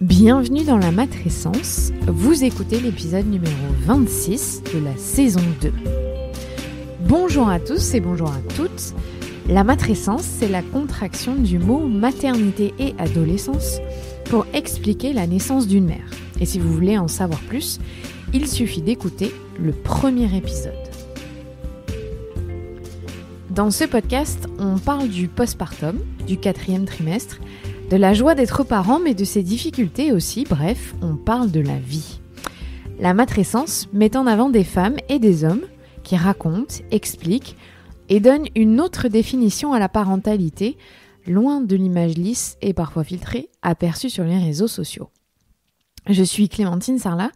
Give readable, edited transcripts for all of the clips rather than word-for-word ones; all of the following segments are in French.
Bienvenue dans la matrescence, vous écoutez l'épisode numéro 26 de la saison 2. Bonjour à tous et bonjour à toutes. La matrescence, c'est la contraction du mot maternité et adolescence pour expliquer la naissance d'une mère. Et si vous voulez en savoir plus, il suffit d'écouter le premier épisode. Dans ce podcast, on parle du postpartum, du 4e trimestre, de la joie d'être parent, mais de ses difficultés aussi. Bref, on parle de la vie. La matrescence met en avant des femmes et des hommes qui racontent, expliquent et donnent une autre définition à la parentalité, loin de l'image lisse et parfois filtrée aperçue sur les réseaux sociaux. Je suis Clémentine Sarlat,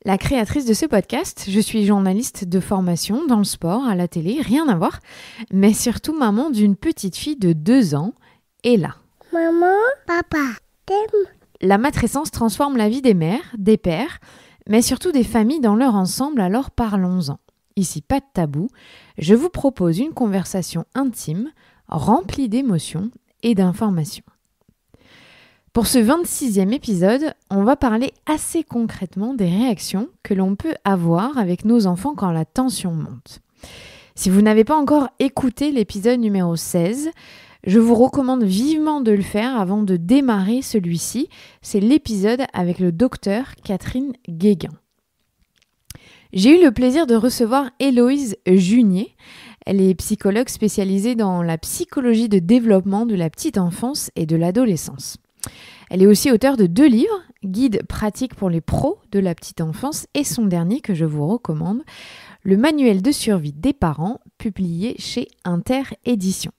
la créatrice de ce podcast. Je suis journaliste de formation dans le sport, à la télé, rien à voir, mais surtout maman d'une petite fille de 2 ans, Ella. Maman, papa, t'aimes? La matrescence transforme la vie des mères, des pères, mais surtout des familles dans leur ensemble, alors parlons-en. Ici, pas de tabou, je vous propose une conversation intime, remplie d'émotions et d'informations. Pour ce 26e épisode, on va parler assez concrètement des réactions que l'on peut avoir avec nos enfants quand la tension monte. Si vous n'avez pas encore écouté l'épisode numéro 16, je vous recommande vivement de le faire avant de démarrer celui-ci. C'est l'épisode avec le docteur Catherine Guéguin. J'ai eu le plaisir de recevoir Héloïse Junier. Elle est psychologue spécialisée dans la psychologie de développement de la petite enfance et de l'adolescence. Elle est aussi auteure de 2 livres, Guide pratique pour les pros de la petite enfance et son dernier que je vous recommande, le manuel de survie des parents, publié chez Inter Éditions.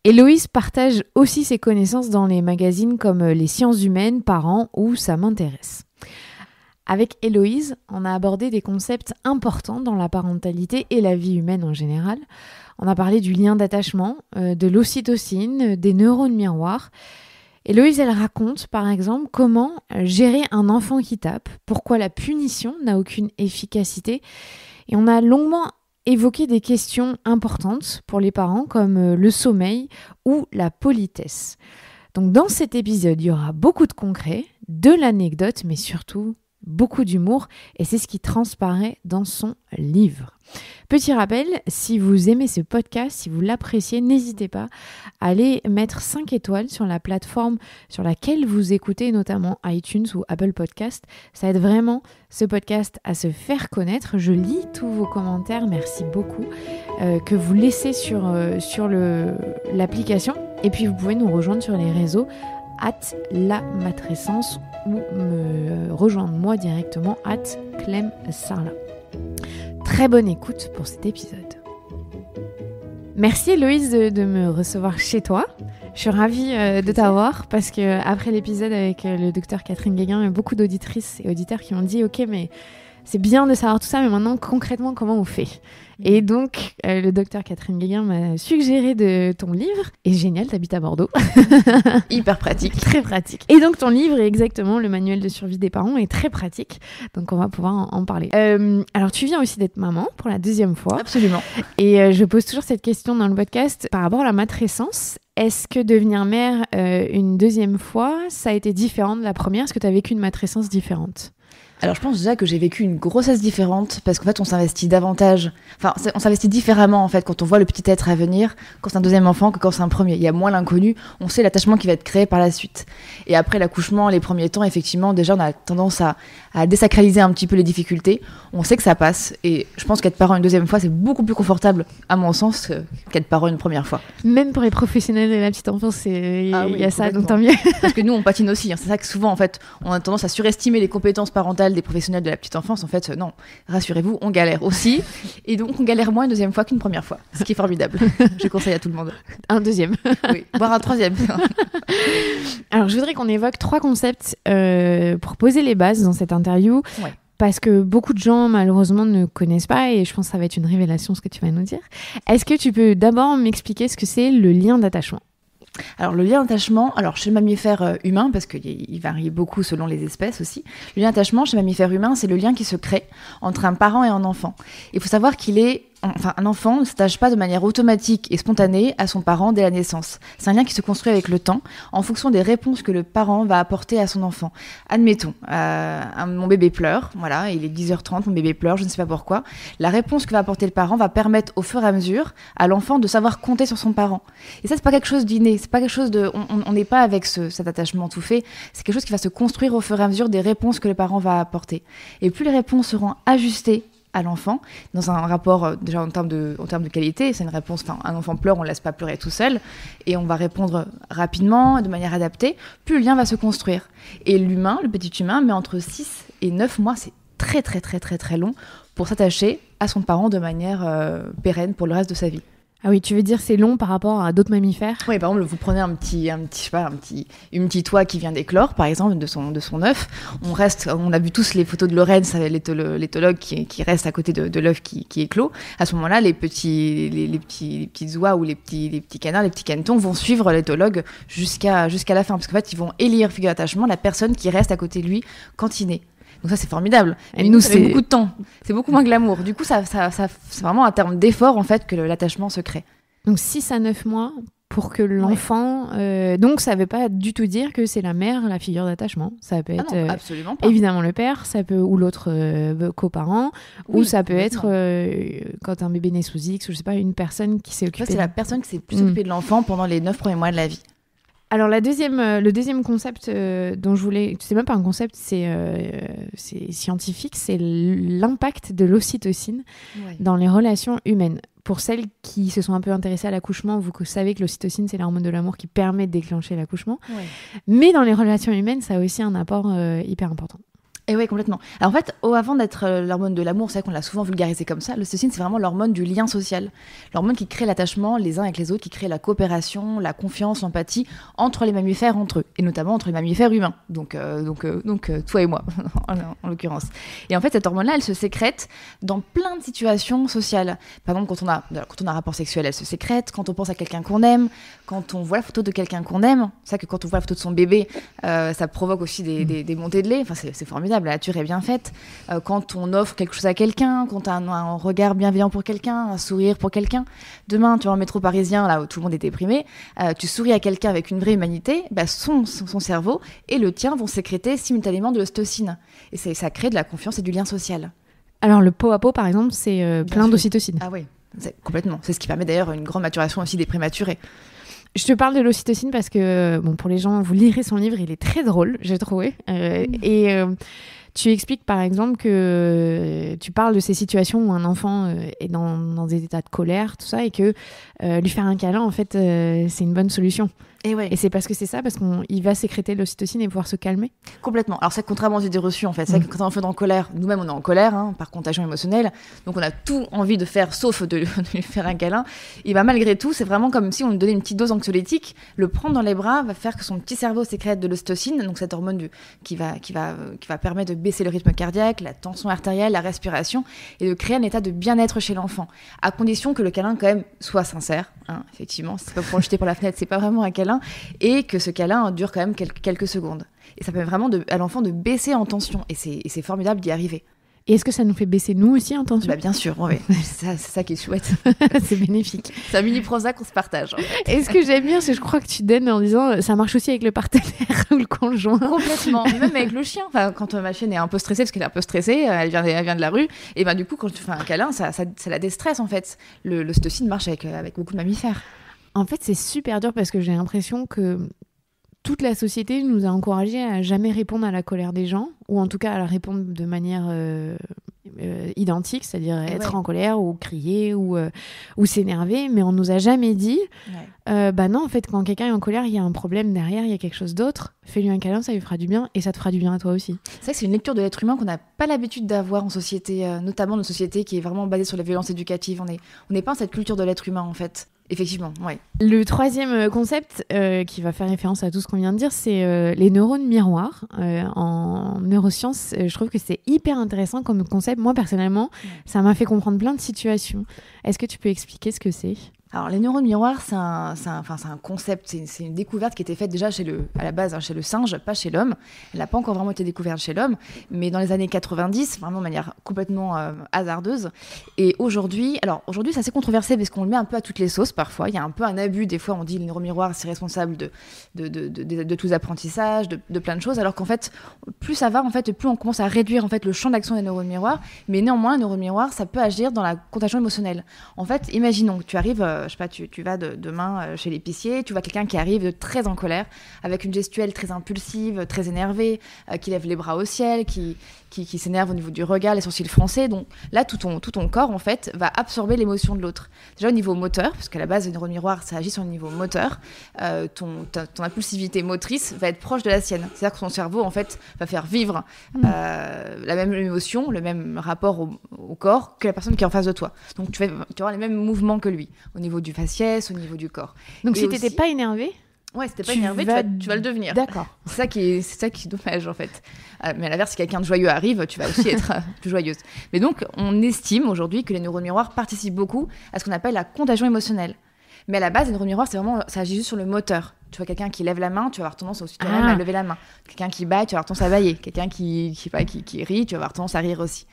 Héloïse partage aussi ses connaissances dans les magazines comme Les Sciences Humaines, Parents ou Ça m'intéresse. Avec Héloïse, on a abordé des concepts importants dans la parentalité et la vie humaine en général. On a parlé du lien d'attachement, de l'ocytocine, des neurones miroirs. Héloïse, elle raconte par exemple comment gérer un enfant qui tape, pourquoi la punition n'a aucune efficacité. Et on a longuement évoquer des questions importantes pour les parents comme le sommeil ou la politesse. Donc dans cet épisode, il y aura beaucoup de concret, de l'anecdote, mais surtout beaucoup d'humour et c'est ce qui transparaît dans son livre. Petit rappel, si vous aimez ce podcast, si vous l'appréciez, n'hésitez pas à aller mettre 5 étoiles sur la plateforme sur laquelle vous écoutez, notamment iTunes ou Apple Podcast. Ça aide vraiment ce podcast à se faire connaître. Je lis tous vos commentaires, merci beaucoup, que vous laissez sur l'application. Et puis vous pouvez nous rejoindre sur les réseaux @lamatrescence ou me rejoindre moi directement @clemsarlat. Très bonne écoute pour cet épisode. Merci Héloïse de me recevoir chez toi. Je suis ravie de t'avoir parce que après l'épisode avec le docteur Catherine Guéguin, il y a beaucoup d'auditrices et auditeurs qui m'ont dit « Ok, mais c'est bien de savoir tout ça, mais maintenant concrètement comment on fait ?» Et donc le docteur Catherine Guéguin m'a suggéré de ton livre. Et génial, t'habites à Bordeaux. Hyper pratique. Très pratique. Et donc ton livre est exactement le manuel de survie des parents est très pratique. Donc on va pouvoir en parler. Alors tu viens aussi d'être maman pour la 2e fois. Absolument. Et je pose toujours cette question dans le podcast par rapport à la matrescence. Est-ce que devenir mère une 2e fois, ça a été différent de la première? Est-ce que tu as vécu une matrescence différente? Alors je pense déjà que j'ai vécu une grossesse différente parce qu'en fait on s'investit davantage, on s'investit différemment en fait quand on voit le petit être à venir, quand c'est un 2e enfant que quand c'est un premier. Il y a moins l'inconnu, on sait l'attachement qui va être créé par la suite. Et après l'accouchement, les premiers temps, effectivement, déjà on a tendance à désacraliser un petit peu les difficultés. On sait que ça passe et je pense qu'être parent une 2e fois c'est beaucoup plus confortable à mon sens qu'être parent une première fois. Même pour les professionnels de la petite enfance, il y a ça, donc tant mieux. Parce que nous on patine aussi, c'est ça que souvent en fait on a tendance à surestimer les compétences parentales des professionnels de la petite enfance. En fait, non, rassurez-vous, on galère aussi. Et donc, on galère moins une 2e fois qu'une première fois. Ce qui est formidable. Je conseille à tout le monde. Un 2e. Oui, voire un 3e. Alors, je voudrais qu'on évoque 3 concepts pour poser les bases dans cette interview. Ouais. Parce que beaucoup de gens, malheureusement, ne connaissent pas et je pense que ça va être une révélation ce que tu vas nous dire. Est-ce que tu peux d'abord m'expliquer ce que c'est le lien d'attachement ? Alors le lien d'attachement, chez le mammifère humain, parce qu'il varie beaucoup selon les espèces aussi, le lien d'attachement chez le mammifère humain, c'est le lien qui se crée entre un parent et un enfant. Il faut savoir qu'il est un enfant ne s'attache pas de manière automatique et spontanée à son parent dès la naissance. C'est un lien qui se construit avec le temps, en fonction des réponses que le parent va apporter à son enfant. Admettons, mon bébé pleure, voilà, il est 10h30, mon bébé pleure, je ne sais pas pourquoi. La réponse que va apporter le parent va permettre au fur et à mesure à l'enfant de savoir compter sur son parent. Et ça, c'est pas quelque chose d'inné, c'est pas quelque chose de... On n'est pas avec cet attachement tout fait, c'est quelque chose qui va se construire au fur et à mesure des réponses que le parent va apporter. Et plus les réponses seront ajustées à l'enfant, dans un rapport déjà en termes de qualité, c'est une réponse, un enfant pleure, on ne laisse pas pleurer tout seul, et on va répondre rapidement, de manière adaptée, plus le lien va se construire. Et l'humain, le petit humain, met entre 6 et 9 mois, c'est très très très très très long, pour s'attacher à son parent de manière pérenne pour le reste de sa vie. Ah oui, tu veux dire c'est long par rapport à d'autres mammifères ? Oui, par exemple, vous prenez une petite oie qui vient d'éclore, par exemple, de son œuf. On a vu tous les photos de Lorraine, c'est l'éthologue qui reste à côté de l'œuf qui éclot. À ce moment-là, les petites oies ou les petits canards, les petits canetons vont suivre l'éthologue jusqu'à la fin, parce qu'en fait, ils vont élire figure d'attachement la personne qui reste à côté de lui quand il naît. Donc ça, c'est formidable. Et nous, c'est beaucoup de temps. C'est beaucoup moins que l'amour. Du coup, ça c'est vraiment un terme d'effort, en fait, que l'attachement se crée. Donc 6 à 9 mois pour que l'enfant... donc ça ne veut pas du tout dire que c'est la mère, la figure d'attachement. Ça peut être absolument pas. Évidemment le père, ça peut, ou l'autre coparent, ou ça peut être quand un bébé naît sous X, ou je sais pas, une personne qui s'est occupée... C'est la personne qui s'est plus occupée de l'enfant pendant les 9 premiers mois de la vie. Alors le deuxième concept dont je voulais, c'est même pas un concept, c'est scientifique, c'est l'impact de l'ocytocine dans les relations humaines. Pour celles qui se sont un peu intéressées à l'accouchement, vous savez que l'ocytocine, c'est l'hormone de l'amour qui permet de déclencher l'accouchement. Ouais. Mais dans les relations humaines, ça a aussi un apport hyper important. Et oui, complètement. Alors en fait, avant d'être l'hormone de l'amour, c'est vrai qu'on l'a souvent vulgarisé comme ça, l'ocytocine, c'est vraiment l'hormone du lien social. L'hormone qui crée l'attachement les uns avec les autres, qui crée la coopération, la confiance, l'empathie entre les mammifères entre eux, et notamment entre les mammifères humains. Donc toi et moi, en l'occurrence. Et en fait, cette hormone-là, elle se sécrète dans plein de situations sociales. Par exemple, quand on a un rapport sexuel, elle se sécrète. Quand on pense à quelqu'un qu'on aime, quand on voit la photo de quelqu'un qu'on aime, c'est vrai que quand on voit la photo de son bébé, ça provoque aussi des montées de lait. Enfin, c'est formidable. La nature est bien faite. Quand on offre quelque chose à quelqu'un, quand on a un regard bienveillant pour quelqu'un, un sourire pour quelqu'un. Demain, tu vas dans le métro parisien, là où tout le monde est déprimé, tu souris à quelqu'un avec une vraie humanité, son cerveau et le tien vont sécréter simultanément de l'ocytocine. Et ça crée de la confiance et du lien social. Alors le pot à pot, par exemple, c'est plein d'ocytocine. Ah oui, complètement. C'est ce qui permet d'ailleurs une grande maturation aussi des prématurés. Je te parle de l'ocytocine parce que, pour les gens, vous lirez son livre, il est très drôle, j'ai trouvé. Tu expliques, par exemple, que tu parles de ces situations où un enfant est dans des états de colère, tout ça, et que lui faire un câlin, en fait, c'est une bonne solution. Et c'est parce que c'est ça, parce qu'il va sécréter de l'ocytocine et pouvoir se calmer. Complètement. Alors c'est contrairement aux idées reçues, en fait. C'est vrai que quand un enfant est en colère, nous-mêmes on est en colère, par contagion émotionnelle, donc on a tout envie de faire, sauf de lui faire un câlin. Et malgré tout, c'est vraiment comme si on lui donnait une petite dose anxiolytique. Le prendre dans les bras va faire que son petit cerveau sécrète de l'ocytocine, donc cette hormone qui va permettre de baisser le rythme cardiaque, la tension artérielle, la respiration, et de créer un état de bien-être chez l'enfant, à condition que le câlin quand même soit sincère. Effectivement, c'est pas pour le jeter par la fenêtre, c'est pas vraiment un câlin, et que ce câlin dure quand même quelques secondes. Et ça permet vraiment à l'enfant de baisser en tension, et c'est formidable d'y arriver. Et est-ce que ça nous fait baisser nous aussi en tension ? Bien sûr, oui. C'est ça qui est chouette. C'est bénéfique. C'est un mini Prozac qu'on se partage. En fait. Et ce que j'aime bien, c'est que je crois que tu donnes en disant ça marche aussi avec le partenaire ou le conjoint. Complètement. Même avec le chien. Enfin, quand ma chienne est un peu stressée, parce qu'elle est un peu stressée, elle vient de la rue, et du coup, quand tu fais un câlin, ça la déstresse en fait. L'ocytocine marche avec beaucoup de mammifères. En fait, c'est super dur parce que j'ai l'impression que toute la société nous a encouragés à jamais répondre à la colère des gens, ou en tout cas à la répondre de manière identique, c'est-à-dire être en colère ou crier ou s'énerver, mais on nous a jamais dit non, en fait, quand quelqu'un est en colère, il y a un problème derrière, il y a quelque chose d'autre, fais-lui un câlin, ça lui fera du bien, et ça te fera du bien à toi aussi. C'est vrai que c'est une lecture de l'être humain qu'on n'a pas l'habitude d'avoir en société, notamment une société qui est vraiment basée sur la violence éducative. On n'est pas dans cette culture de l'être humain, en fait. Effectivement, oui. Le troisième concept qui va faire référence à tout ce qu'on vient de dire, c'est les neurones miroirs. En neurosciences, je trouve que c'est hyper intéressant comme concept. Moi, personnellement, ça m'a fait comprendre plein de situations. Est-ce que tu peux expliquer ce que c'est ? Alors, les neurones miroirs, c'est un concept, c'est une découverte qui était faite déjà à la base, chez le singe, pas chez l'homme. Elle n'a pas encore vraiment été découverte chez l'homme, mais dans les années 90, vraiment de manière complètement hasardeuse. Et aujourd'hui, c'est assez controversé parce qu'on le met un peu à toutes les sauces parfois. Il y a un peu un abus, des fois on dit les neurones miroirs, c'est responsable de tous les apprentissages, de plein de choses, alors qu'en fait, plus ça va, en fait, plus on commence à réduire en fait, le champ d'action des neurones miroirs. Mais néanmoins, un neurone miroir, ça peut agir dans la contagion émotionnelle. En fait, imaginons que tu arrives... je sais pas, tu vas demain chez l'épicier, tu vois quelqu'un qui arrive très en colère, avec une gestuelle très impulsive, très énervée, qui lève les bras au ciel, qui s'énerve au niveau du regard, les sourcils froncés. Donc là, tout ton corps, en fait, va absorber l'émotion de l'autre. Déjà au niveau moteur, parce qu'à la base, le neurone miroir, ça agit sur le niveau moteur, ton impulsivité motrice va être proche de la sienne. C'est-à-dire que ton cerveau, en fait, va faire vivre la même émotion, le même rapport au corps que la personne qui est en face de toi. Donc tu vas avoir les mêmes mouvements que lui, au niveau du faciès, au niveau du corps. Donc et si t'étais pas énervé, ouais, si t'es pas énervé, tu vas le devenir. D'accord. C'est ça qui est dommage, en fait. Mais à l'inverse, si quelqu'un de joyeux arrive, tu vas aussi être plus joyeuse. Mais donc, on estime aujourd'hui que les neurones miroirs participent beaucoup à ce qu'on appelle la contagion émotionnelle. Mais à la base, les neurones miroirs, ça agit juste sur le moteur. Tu vois quelqu'un qui lève la main, tu vas avoir tendance aussi à lever la main. Quelqu'un qui baille, tu vas avoir tendance à bailler. Quelqu'un qui rit, tu vas avoir tendance à rire aussi.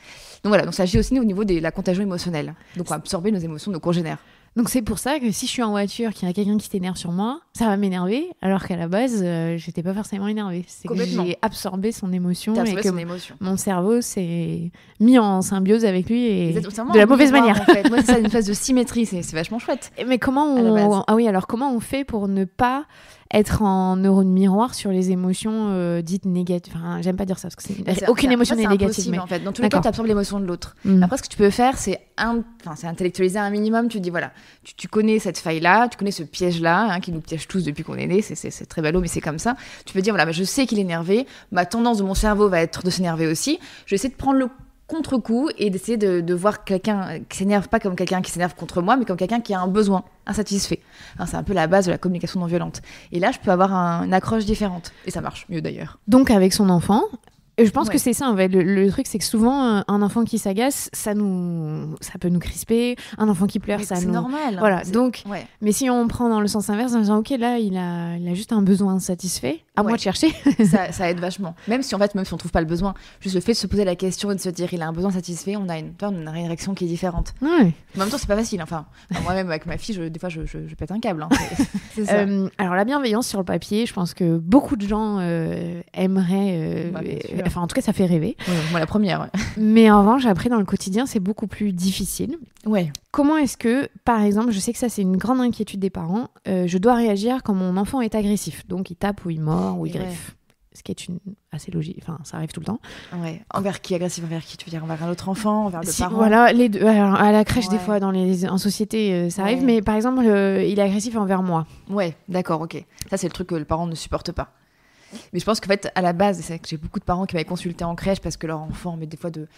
Donc voilà, donc ça agit aussi au niveau de la contagion émotionnelle. Donc on va absorber nos émotions de nos congénères. Donc c'est pour ça que si je suis en voiture, qu'il y a quelqu'un qui s'énerve sur moi, ça va m'énerver, alors qu'à la base, j'étais pas forcément énervée. C'est que j'ai absorbé son émotion et que mon cerveau s'est mis en symbiose avec lui et de la mauvaise manière. En fait. Moi, c'est ça, une phase de symétrie, c'est vachement chouette. Mais comment on fait pour ne pas être en neurone miroir sur les émotions dites négatives. Enfin, j'aime pas dire ça parce que aucune émotion n'est négative. Mais... en fait. Dans tous les cas, tu absorbes l'émotion de l'autre. Après, ce que tu peux faire, c'est intellectualiser un minimum. Tu dis, voilà, tu connais cette faille-là, tu connais ce piège-là, qui nous piège tous depuis qu'on est né. C'est très ballot, mais c'est comme ça. Tu peux dire, voilà, je sais qu'il est énervé. Ma tendance de mon cerveau va être de s'énerver aussi. Je vais essayer de prendre le contre-coup et d'essayer de voir quelqu'un qui s'énerve pas comme quelqu'un qui s'énerve contre moi, mais comme quelqu'un qui a un besoin insatisfait. C'est un peu la base de la communication non violente. Et là, je peux avoir une accroche différente. Et ça marche mieux d'ailleurs. Donc avec son enfant, je pense que c'est ça en fait. Le truc, c'est que souvent, un enfant qui s'agace, ça peut nous crisper. Un enfant qui pleure, c'est normal. Voilà. Donc, mais si on prend dans le sens inverse, en disant ok, là, il a juste un besoin insatisfait. À moi de chercher. ça aide vachement. Même si on trouve pas le besoin, juste le fait de se poser la question et de se dire il a un besoin satisfait, on a une réaction qui est différente. Ouais. En même temps, c'est pas facile. Enfin, moi-même avec ma fille, des fois, je pète un câble. C'est ça. Alors la bienveillance sur le papier, je pense que beaucoup de gens aimeraient. Enfin, en tout cas, ça fait rêver. Ouais, moi, la première. Ouais. Mais en revanche, après, dans le quotidien, c'est beaucoup plus difficile. Ouais. Comment est-ce que, par exemple, je sais que ça, c'est une grande inquiétude des parents, je dois réagir quand mon enfant est agressif. Donc, il tape ou il mord ou il griffe. Ce qui est assez logique. Enfin, ça arrive tout le temps. Ouais. Envers qui agressif? Envers qui? Tu veux dire envers un autre enfant? Envers le parent? Voilà, les deux. Alors, à la crèche, des fois, en société, ça arrive. Mais par exemple, il est agressif envers moi. Ouais, d'accord, ok. Ça, c'est le truc que le parent ne supporte pas. Mais je pense qu'en fait, à la base, c'est vrai que j'ai beaucoup de parents qui m'avaient consulté en crèche parce que leur enfant, mais des fois de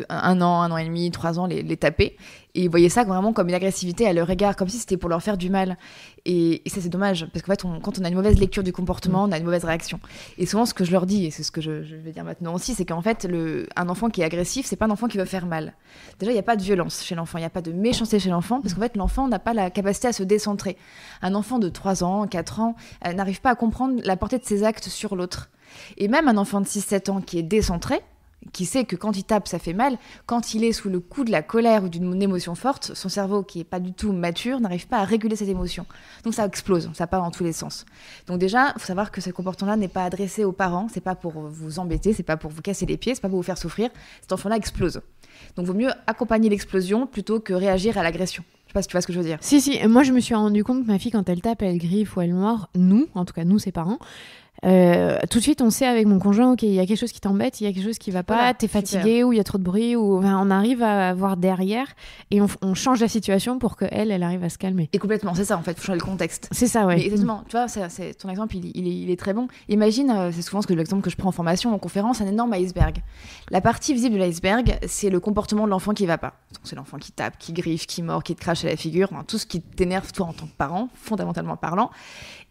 1 an et demi, 3 ans, les tapait. Et ils voyaient ça vraiment comme une agressivité à leur égard, comme si c'était pour leur faire du mal. Et ça, c'est dommage, parce qu'en fait, quand on a une mauvaise lecture du comportement, on a une mauvaise réaction. Et souvent, ce que je leur dis, et c'est ce que je vais dire maintenant aussi, c'est qu'en fait, un enfant qui est agressif, c'est pas un enfant qui veut faire mal. Déjà, il n'y a pas de violence chez l'enfant, il n'y a pas de méchanceté chez l'enfant, parce qu'en fait, l'enfant n'a pas la capacité à se décentrer. Un enfant de 3 ans, 4 ans, n'arrive pas à comprendre la portée de ses actes sur l'autre. Et même un enfant de 6-7 ans qui est décentré, qui sait que quand il tape, ça fait mal, quand il est sous le coup de la colère ou d'une émotion forte, son cerveau, qui n'est pas du tout mature, n'arrive pas à réguler cette émotion. Donc ça explose, ça part dans tous les sens. Donc déjà, il faut savoir que ce comportement-là n'est pas adressé aux parents, c'est pas pour vous embêter, c'est pas pour vous casser les pieds, c'est pas pour vous faire souffrir. Cet enfant-là explose. Donc il vaut mieux accompagner l'explosion plutôt que réagir à l'agression. Je sais pas si tu vois ce que je veux dire. Si, moi je me suis rendu compte que ma fille, quand elle tape, elle griffe ou elle mord, en tout cas nous, ses parents, tout de suite on sait avec mon conjoint, ok, il y a quelque chose qui t'embête, il y a quelque chose qui va pas, voilà, t'es fatigué ou il y a trop de bruit, ou on arrive à voir derrière et on change la situation pour qu'elle arrive à se calmer. Et complètement, c'est ça en fait, faut changer le contexte. C'est ça, ouais. Mais exactement, tu vois, c'est ton exemple, il est très bon. Imagine, c'est souvent l'exemple que je prends en formation, en conférence, un énorme iceberg. La partie visible de l'iceberg, c'est le comportement de l'enfant qui va pas. Donc, c'est l'enfant qui tape, qui griffe, qui mord, qui te crache à la figure, tout ce qui t'énerve toi en tant que parent, fondamentalement parlant.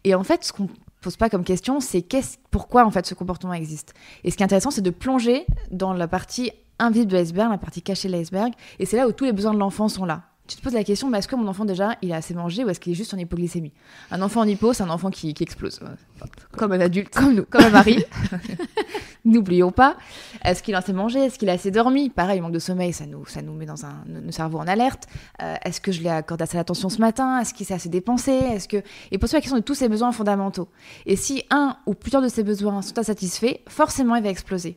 Et en fait, ce qu'on pose pas comme question, c'est pourquoi en fait ce comportement existe. Et ce qui est intéressant, c'est de plonger dans la partie invisible de l'iceberg, la partie cachée de l'iceberg, et c'est là où tous les besoins de l'enfant sont là. Tu te poses la question, est-ce que mon enfant déjà, il a assez mangé ou est-ce qu'il est juste en hypoglycémie? Un enfant en hypo, c'est un enfant qui explose. Enfin, comme un adulte, comme nous, comme un mari. N'oublions pas. Est-ce qu'il a assez mangé? Est-ce qu'il a assez dormi? Pareil, le manque de sommeil, ça nous met dans nos cerveaux en alerte. Est-ce que je lui ai accordé assez d'attention ce matin? Est-ce qu'il s'est assez dépensé? Et pose-toi la question de tous ses besoins fondamentaux. Et si un ou plusieurs de ses besoins sont insatisfaits, forcément, il va exploser.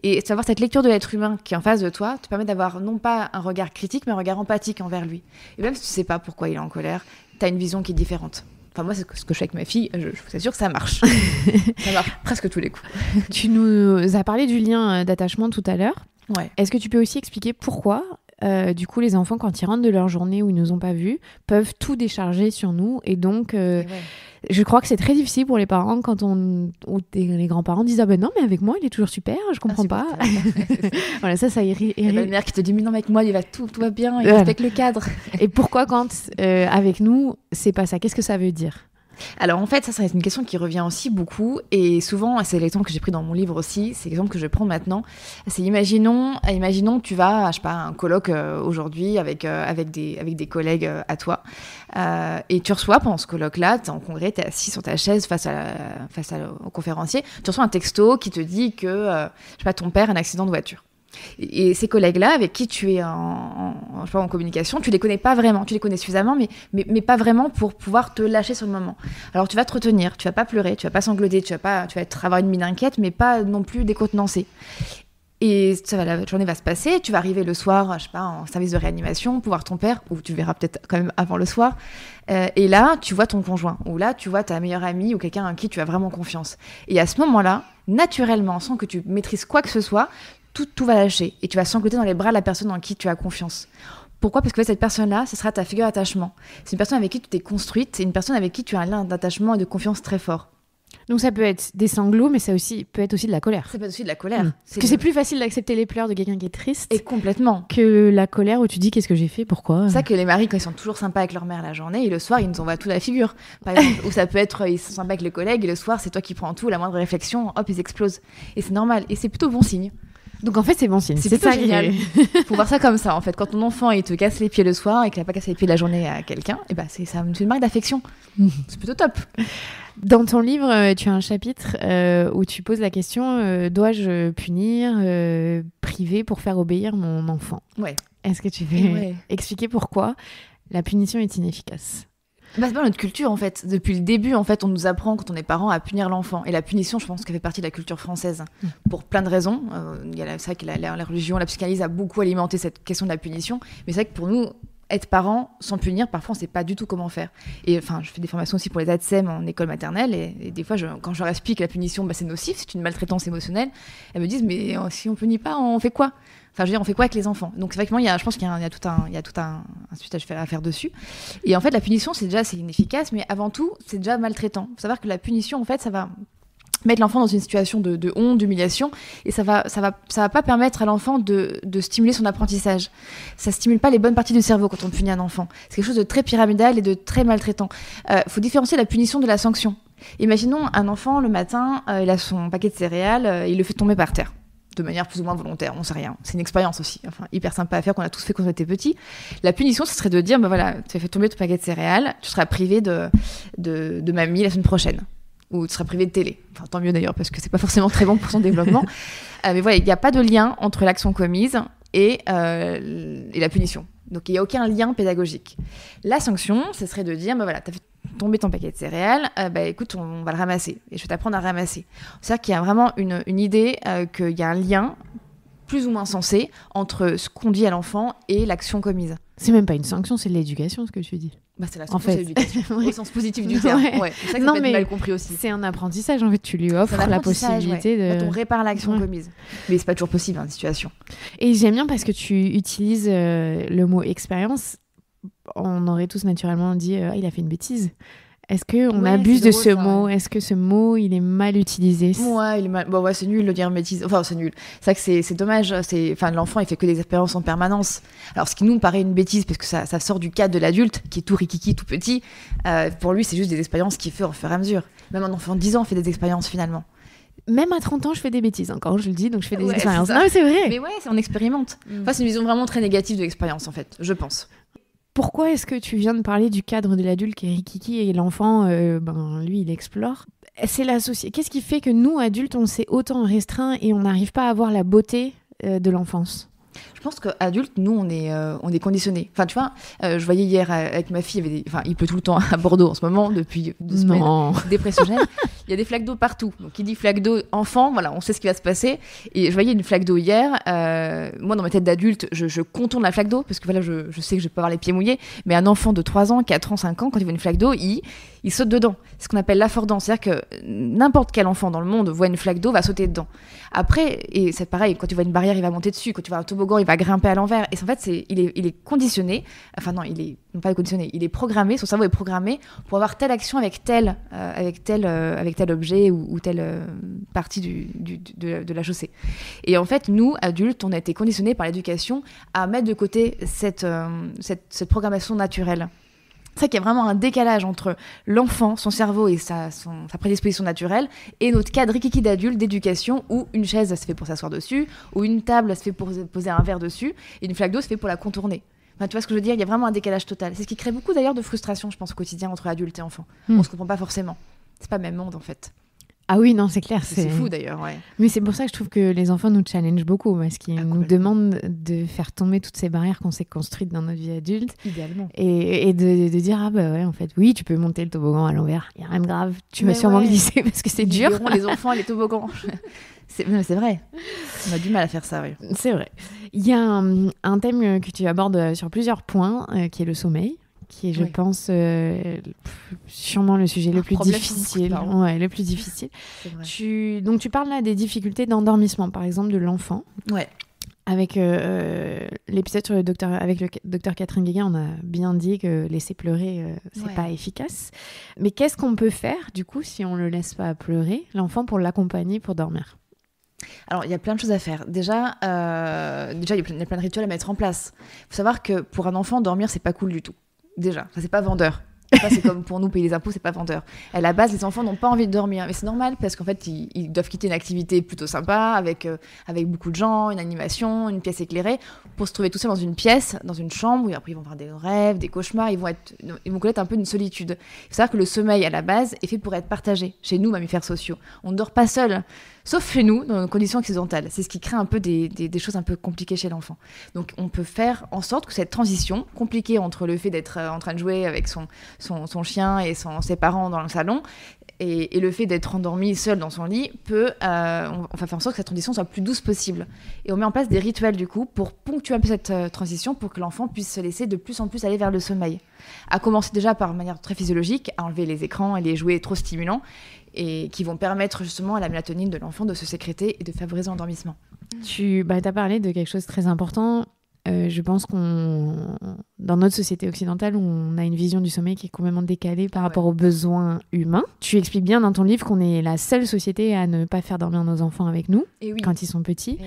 Et savoir cette lecture de l'être humain qui est en face de toi te permet d'avoir non pas un regard critique, mais un regard empathique envers lui. Et même si tu sais pas pourquoi il est en colère, tu as une vision qui est différente. Enfin, moi, c'est ce que je fais avec ma fille, je vous assure que ça marche. Ça marche presque tous les coups. Tu nous as parlé du lien d'attachement tout à l'heure. Ouais. Est-ce que tu peux aussi expliquer pourquoi, du coup, les enfants, quand ils rentrent de leur journée où ils nous ont pas vus, peuvent tout décharger sur nous et donc... Je crois que c'est très difficile pour les parents quand les grands-parents disent « Ah ben non, mais avec moi, il est toujours super, je comprends pas. » Voilà, ça irrite. Il y a une mère qui te dit « Mais non, mais avec moi, tout va bien, il respecte le cadre. » Et pourquoi quand, avec nous, c'est pas ça? Qu'est-ce que ça veut dire? Alors en fait, ça c'est une question qui revient aussi beaucoup et souvent, c'est l'exemple que j'ai pris dans mon livre aussi, c'est l'exemple que je prends maintenant, c'est imaginons que tu vas, je sais pas, à un colloque aujourd'hui avec des collègues à toi et tu reçois pendant ce colloque-là, t'es en congrès, t'es assis sur ta chaise face au conférencier, tu reçois un texto qui te dit que, je sais pas, ton père a un accident de voiture. Et ces collègues-là, avec qui tu es en communication, tu les connais pas vraiment. Tu les connais suffisamment, mais pas vraiment pour pouvoir te lâcher sur le moment. Alors tu vas te retenir, tu vas pas pleurer, tu vas pas sangloter, tu vas avoir une mine inquiète, mais pas non plus décontenancée. Et la journée va se passer, tu vas arriver le soir, je sais pas, en service de réanimation pour voir ton père, ou tu verras peut-être quand même avant le soir. Et là, tu vois ton conjoint, ou là, tu vois ta meilleure amie, ou quelqu'un en qui tu as vraiment confiance. Et à ce moment-là, naturellement, sans que tu maîtrises quoi que ce soit, tout va lâcher et tu vas sangloter dans les bras de la personne en qui tu as confiance. Pourquoi? Parce que cette personne-là, ce sera ta figure d'attachement. C'est une personne avec qui tu t'es construite, c'est une personne avec qui tu as un lien d'attachement et de confiance très fort. Donc ça peut être des sanglots, mais ça peut être aussi de la colère. Ça peut être aussi de la colère. Parce que c'est plus facile d'accepter les pleurs de quelqu'un qui est triste. Et complètement. Que la colère où tu dis qu'est-ce que j'ai fait, pourquoi. C'est ça que les maris, quand ils sont toujours sympas avec leur mère la journée, et le soir, ils nous envoient tout la figure. Par exemple, ou ça peut être, ils sont sympas avec les collègues, et le soir, c'est toi qui prends tout, la moindre réflexion, hop, ils explosent. Et c'est normal. Et c'est plutôt bon signe. Donc en fait, c'est bon signe. C'est ça génial. Faut voir ça comme ça, en fait. Quand ton enfant, il te casse les pieds le soir et qu'il n'a pas cassé les pieds la journée à quelqu'un, et ben c'est une marque d'affection. C'est plutôt top. Dans ton livre, tu as un chapitre où tu poses la question dois-je punir, priver pour faire obéir mon enfant? Ouais. Est-ce que tu veux expliquer pourquoi la punition est inefficace? C'est pas notre culture en fait. Depuis le début, en fait, on nous apprend quand on est parent à punir l'enfant. Et la punition, je pense qu'elle fait partie de la culture française pour plein de raisons. C'est vrai que la religion, la psychanalyse a beaucoup alimenté cette question de la punition. Mais c'est vrai que pour nous, être parent sans punir, parfois on sait pas du tout comment faire. Et enfin, je fais des formations aussi pour les ATSEM en école maternelle et des fois, quand je leur explique que la punition, c'est nocif, c'est une maltraitance émotionnelle, elles me disent mais si on punit pas, on fait quoi? Enfin, je veux dire, on fait quoi avec les enfants? Donc, c'est vrai que moi, je pense qu'il y a tout un suite à faire dessus. Et en fait, la punition, c'est inefficace, mais avant tout, c'est déjà maltraitant. Il faut savoir que la punition, en fait, ça va mettre l'enfant dans une situation de honte, d'humiliation, et ça va pas permettre à l'enfant de stimuler son apprentissage. Ça stimule pas les bonnes parties du cerveau quand on punit un enfant. C'est quelque chose de très pyramidal et de très maltraitant. Faut différencier la punition de la sanction. Imaginons un enfant, le matin, il a son paquet de céréales, il le fait tomber par terre. De manière plus ou moins volontaire, on sait rien. C'est une expérience aussi, enfin hyper sympa à faire, qu'on a tous fait quand on était petits. La punition, ce serait de dire, voilà, tu as fait tomber ton paquet de céréales, tu seras privé de mamie la semaine prochaine. Ou tu seras privé de télé. Enfin, tant mieux d'ailleurs, parce que c'est pas forcément très bon pour son développement. Mais voilà, il n'y a pas de lien entre l'action commise et la punition. Donc il n'y a aucun lien pédagogique. La sanction, ce serait de dire, voilà, tu as fait tomber ton paquet de céréales, écoute, on va le ramasser. Et je vais t'apprendre à ramasser. C'est-à-dire qu'il y a vraiment une idée qu'il y a un lien plus ou moins sensé entre ce qu'on dit à l'enfant et l'action commise. C'est même pas une sanction, c'est de l'éducation, ce que tu dis. C'est la sanction, c'est l'éducation, au sens positif du terme. Ouais. C'est ça que ça peut être mal compris aussi. C'est un apprentissage, en fait, tu lui offres la possibilité de... Quand on répare l'action commise. Mais c'est pas toujours possible, dans des situations. Et j'aime bien parce que tu utilises le mot expérience. On aurait tous naturellement dit il a fait une bêtise. Est-ce qu'on abuse de ce mot? Est-ce que ce mot, il est mal utilisé? Ouais, il est mal... c'est nul de dire bêtise. Enfin, c'est nul. C'est vrai que c'est dommage. L'enfant, il fait que des expériences en permanence. Alors, ce qui nous paraît une bêtise, parce que ça sort du cadre de l'adulte, qui est tout rikiki, tout petit, pour lui, c'est juste des expériences qu'il fait au fur et à mesure. Même un enfant de 10 ans fait des expériences, finalement. Même à 30 ans, je fais des bêtises encore, je le dis, donc je fais des expériences. Non, mais c'est vrai. Mais ouais, on expérimente. Enfin, c'est une vision vraiment très négative de l'expérience, en fait, je pense. Pourquoi est-ce que tu viens de parler du cadre de l'adulte qui est rikiki et l'enfant, lui, il explore? C'est Qu'est-ce qui fait que nous, adultes, on s'est autant restreint et on n'arrive pas à avoir la beauté de l'enfance? Je pense qu'adultes, nous, on est conditionnés. Enfin, tu vois, je voyais hier avec ma fille, il pleut tout le temps à Bordeaux en ce moment, depuis 2 semaines, dépressionnelle. Il y a des flaques d'eau partout. Donc, qui dit flaque d'eau enfant, voilà, on sait ce qui va se passer. Et je voyais une flaque d'eau hier. Moi, dans ma tête d'adulte, je contourne la flaque d'eau, parce que voilà, je sais que je peux avoir les pieds mouillés. Mais un enfant de 3 ans, 4 ans, 5 ans, quand il voit une flaque d'eau, il saute dedans. C'est ce qu'on appelle l'affordance. C'est-à-dire que n'importe quel enfant dans le monde voit une flaque d'eau, va sauter dedans. Après, et c'est pareil, quand tu vois une barrière, il va monter dessus. Quand tu vois un toboggan, il va grimper à l'envers. Et en fait, il est conditionné. Enfin non, non pas conditionné. Il est programmé. Son cerveau est programmé pour avoir telle action avec tel objet ou telle partie de la chaussée. Et en fait, nous, adultes, on a été conditionnés par l'éducation à mettre de côté cette programmation naturelle. C'est vrai qu'il y a vraiment un décalage entre l'enfant, son cerveau et sa prédisposition naturelle, et notre cadre rikiki d'adulte d'éducation où une chaise, ça se fait pour s'asseoir dessus, ou une table, ça se fait pour poser un verre dessus, et une flaque d'eau, ça se fait pour la contourner. Enfin, tu vois ce que je veux dire? Il y a vraiment un décalage total. C'est ce qui crée beaucoup d'ailleurs de frustration, je pense, au quotidien entre adultes et enfants. On se comprend pas forcément. C'est pas le même monde en fait. Ah oui, non, c'est clair. C'est fou d'ailleurs, ouais. Mais c'est pour ça que je trouve que les enfants nous challengent beaucoup, parce qu'ils nous demandent de faire tomber toutes ces barrières qu'on s'est construites dans notre vie adulte. Idéalement. Et de dire, ah bah ouais, en fait, oui, tu peux monter le toboggan à l'envers, il n'y a rien de grave. Tu vas sûrement glisser parce que c'est dur. Les enfants et les toboggans. C'est vrai. On a du mal à faire ça, oui. C'est vrai. Il y a un thème que tu abordes sur plusieurs points, qui est le sommeil, qui est, je pense, sûrement le sujet le plus difficile. Ouais, le plus difficile. C'est vrai. Donc, tu parles là des difficultés d'endormissement, par exemple, de l'enfant. Ouais. Avec l'épisode sur avec le docteur Catherine Guéguin, on a bien dit que laisser pleurer, c'est pas efficace. Mais qu'est-ce qu'on peut faire, du coup, si on le laisse pas pleurer, l'enfant, pour l'accompagner pour dormir? Alors, il y a plein de choses à faire. Déjà, il y a plein de rituels à mettre en place. Il faut savoir que pour un enfant, dormir, c'est pas cool du tout. Déjà, ça c'est pas vendeur. Ça, c'est comme pour nous payer les impôts, c'est pas vendeur. À la base, les enfants n'ont pas envie de dormir, mais c'est normal parce qu'en fait, ils doivent quitter une activité plutôt sympa avec beaucoup de gens, une animation, une pièce éclairée, pour se trouver tout seul dans une pièce, dans une chambre où après ils vont avoir des rêves, des cauchemars, ils vont connaître un peu une solitude. Il faut savoir que le sommeil à la base est fait pour être partagé. Chez nous, mammifères sociaux, on ne dort pas seul. Sauf chez nous, dans nos conditions occidentales. C'est ce qui crée un peu des choses un peu compliquées chez l'enfant. Donc on peut faire en sorte que cette transition compliquée entre le fait d'être en train de jouer avec son chien et ses parents dans le salon et le fait d'être endormi seul dans son lit on va faire en sorte que cette transition soit plus douce possible. Et on met en place des rituels du coup pour ponctuer un peu cette transition pour que l'enfant puisse se laisser de plus en plus aller vers le sommeil. À commencer déjà par manière très physiologique, à enlever les écrans et les jouets trop stimulants et qui vont permettre justement à la mélatonine de l'enfant de se sécréter et de favoriser l'endormissement. Tu as parlé de quelque chose de très important. Je pense dans notre société occidentale, on a une vision du sommeil qui est complètement décalée par rapport aux besoins humains. Tu expliques bien dans ton livre qu'on est la seule société à ne pas faire dormir nos enfants avec nous quand ils sont petits.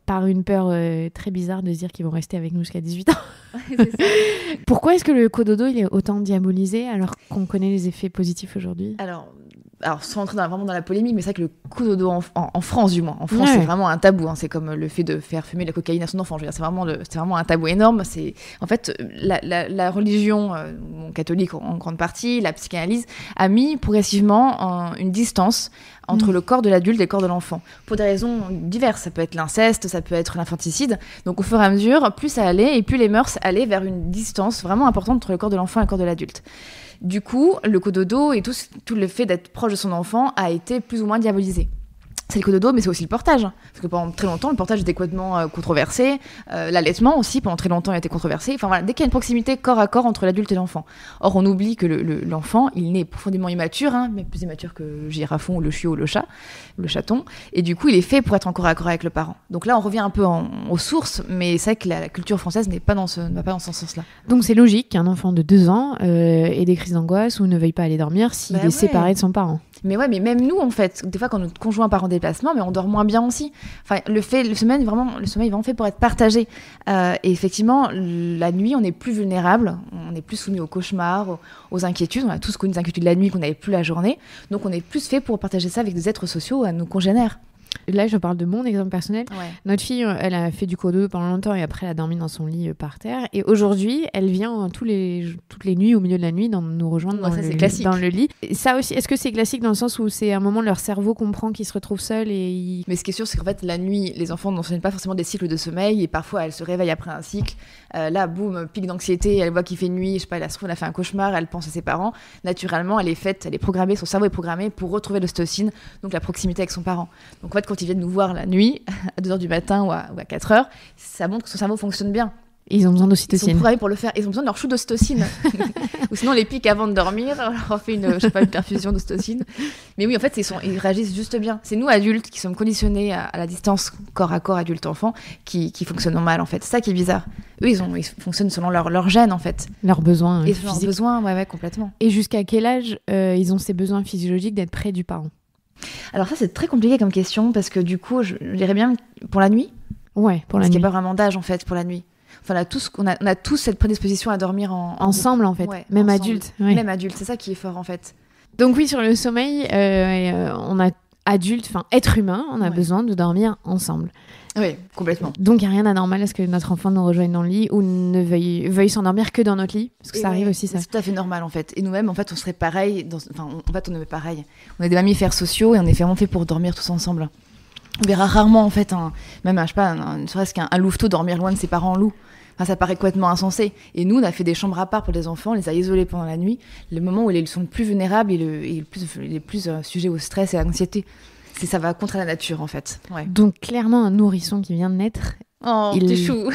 Par une peur très bizarre de se dire qu'ils vont rester avec nous jusqu'à 18 ans. C'est ça. Pourquoi est-ce que le cododo il est autant diabolisé alors qu'on connaît les effets positifs aujourd'hui ? Alors, sans entrer vraiment dans la polémique, mais c'est vrai que le cododo en France, du moins, en France, c'est vraiment un tabou. C'est comme le fait de faire fumer de la cocaïne à son enfant. Je veux dire, c'est vraiment un tabou énorme. En fait, la religion catholique en grande partie, la psychanalyse, a mis progressivement une distance entre le corps de l'adulte et le corps de l'enfant. Pour des raisons diverses. Ça peut être l'inceste, ça peut être l'infanticide. Donc, au fur et à mesure, plus ça allait et plus les mœurs allaient vers une distance vraiment importante entre le corps de l'enfant et le corps de l'adulte. Du coup, le cododo et tout le fait d'être proche de son enfant a été plus ou moins diabolisé. C'est le cododo, mais c'est aussi le portage. Parce que pendant très longtemps, le portage était complètement controversé. L'allaitement aussi, pendant très longtemps, il a été controversé. Enfin voilà, dès qu'il y a une proximité corps à corps entre l'adulte et l'enfant. Or, on oublie que l'enfant, il naît profondément immature, mais plus immature que le girafon ou le chiot ou le chat, le chaton. Et du coup, il est fait pour être en corps à corps avec le parent. Donc là, on revient un peu aux sources, mais c'est vrai que la culture française ne va pas dans ce sens-là. Donc c'est logique qu'un enfant de 2 ans ait des crises d'angoisse ou ne veuille pas aller dormir s'il est séparé de son parent. Mais même nous, en fait, des fois, quand notre conjoint part en déplacement, mais on dort moins bien aussi. Enfin, le sommeil est vraiment fait pour être partagé. Et effectivement, la nuit, on est plus vulnérable, on est plus soumis aux cauchemars, aux inquiétudes. On a tous connu des inquiétudes la nuit qu'on n'avait plus la journée. Donc, on est plus fait pour partager ça avec des êtres sociaux, à nos congénères. Là, je parle de mon exemple personnel. Ouais. Notre fille, elle a fait du codo pendant longtemps et après, elle a dormi dans son lit par terre. Et aujourd'hui, elle vient toutes les nuits, au milieu de la nuit, nous rejoindre dans le lit. Et ça aussi, est-ce que c'est classique dans le sens où c'est un moment leur cerveau comprend qu'ils se retrouvent seuls Mais ce qui est sûr, c'est qu'en fait, la nuit, les enfants n'enseignent pas forcément des cycles de sommeil et parfois, elles se réveillent après un cycle. Là, boum, pic d'anxiété, elle voit qu'il fait nuit, je sais pas, elle a fait un cauchemar, elle pense à ses parents. Naturellement, elle est programmée, son cerveau est programmé pour retrouver l'ocytocine, donc la proximité avec son parent. Donc en fait, quand ils viennent nous voir la nuit, à 2h du matin ou à 4h, ça montre que son cerveau fonctionne bien. Et ils ont besoin Ils d'ocytocine. sont programmés pour le faire. Ils ont besoin de leur shoot d'ocytocine. Ou sinon, les pics avant de dormir, on leur fait une perfusion d'ocytocine. Mais oui, en fait, ils réagissent juste bien. C'est nous, adultes, qui sommes conditionnés à la distance corps à corps, adulte-enfant, qui fonctionnent mal, en fait. C'est ça qui est bizarre. Eux, ils fonctionnent selon leur gène, en fait. Leurs besoins Et physiques. leurs besoins, ouais, complètement. Et jusqu'à quel âge ils ont ces besoins physiologiques d'être près du parent? Alors ça, c'est très compliqué comme question, parce que du coup, je dirais bien pour la nuit. Ouais, pour la parce nuit. qu'il n'y a pas vraiment d'âge, en fait, pour la nuit. Enfin, on a tous cette prédisposition à dormir ensemble, en fait. Ouais, même ensemble. adulte. Ouais. Même adulte, c'est ça qui est fort, en fait. Donc oui, sur le sommeil, on a adulte, enfin être humain, on a besoin de dormir ensemble. Oui, complètement. Donc il n'y a rien d'anormal à ce que notre enfant nous rejoigne dans le lit ou ne veuille s'endormir que dans notre lit, parce que ça arrive aussi, ça. C'est tout à fait normal, en fait. Et nous-mêmes, en fait, on serait pareil. On est pareil. On est des mammifères sociaux et on est vraiment fait pour dormir tous ensemble. On verra rarement, en fait, même, je sais pas, ne serait-ce qu'un louveteau dormir loin de ses parents loups. Enfin, ça paraît complètement insensé. Et nous, on a fait des chambres à part pour les enfants, on les a isolés pendant la nuit, le moment où ils sont le plus vulnérables et les plus sujets au stress et à l'anxiété. Ça va contre la nature, en fait. Ouais. Donc, clairement, un nourrisson qui vient de naître, petit chou.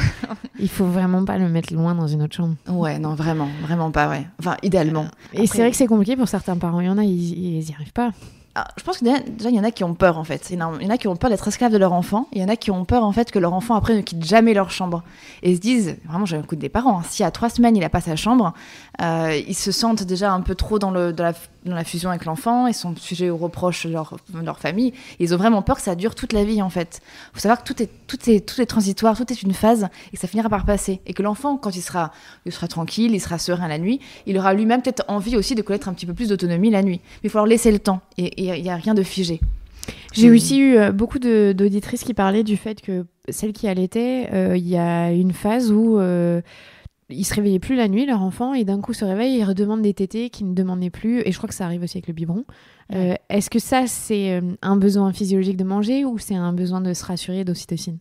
Il faut vraiment pas le mettre loin dans une autre chambre. Ouais, non, vraiment pas, ouais. Enfin, idéalement. Et c'est vrai que c'est compliqué pour certains parents. Il y en a, ils y arrivent pas. Alors, je pense que déjà, il y en a qui ont peur, en fait. Il y en a qui ont peur d'être esclaves de leur enfant. Il y en a qui ont peur, en fait, que leur enfant, après, ne quitte jamais leur chambre. Et ils se disent, vraiment, j'ai un coup des parents, hein, si à 3 semaines, il n'a pas sa chambre, ils se sentent déjà un peu trop dans la fusion avec l'enfant, ils sont sujets aux reproches de leur famille. Ils ont vraiment peur que ça dure toute la vie, en fait. Il faut savoir que tout est transitoire, tout est une phase, et que ça finira par passer. Et que l'enfant, quand il sera tranquille, il sera serein la nuit, il aura lui-même peut-être envie aussi de connaître un petit peu plus d'autonomie la nuit. Mais il faut leur laisser le temps. Et il n'y a rien de figé. J'ai aussi eu beaucoup d'auditrices qui parlaient du fait que celles qui allaitaient, il y a une phase où ils se réveillaient plus la nuit, leur enfant, et d'un coup se réveillent et ils redemandent des tétés qu'ils ne demandaient plus. Et je crois que ça arrive aussi avec le biberon. Est-ce que ça, c'est un besoin physiologique de manger ou c'est un besoin de se rassurer d'ocytocine?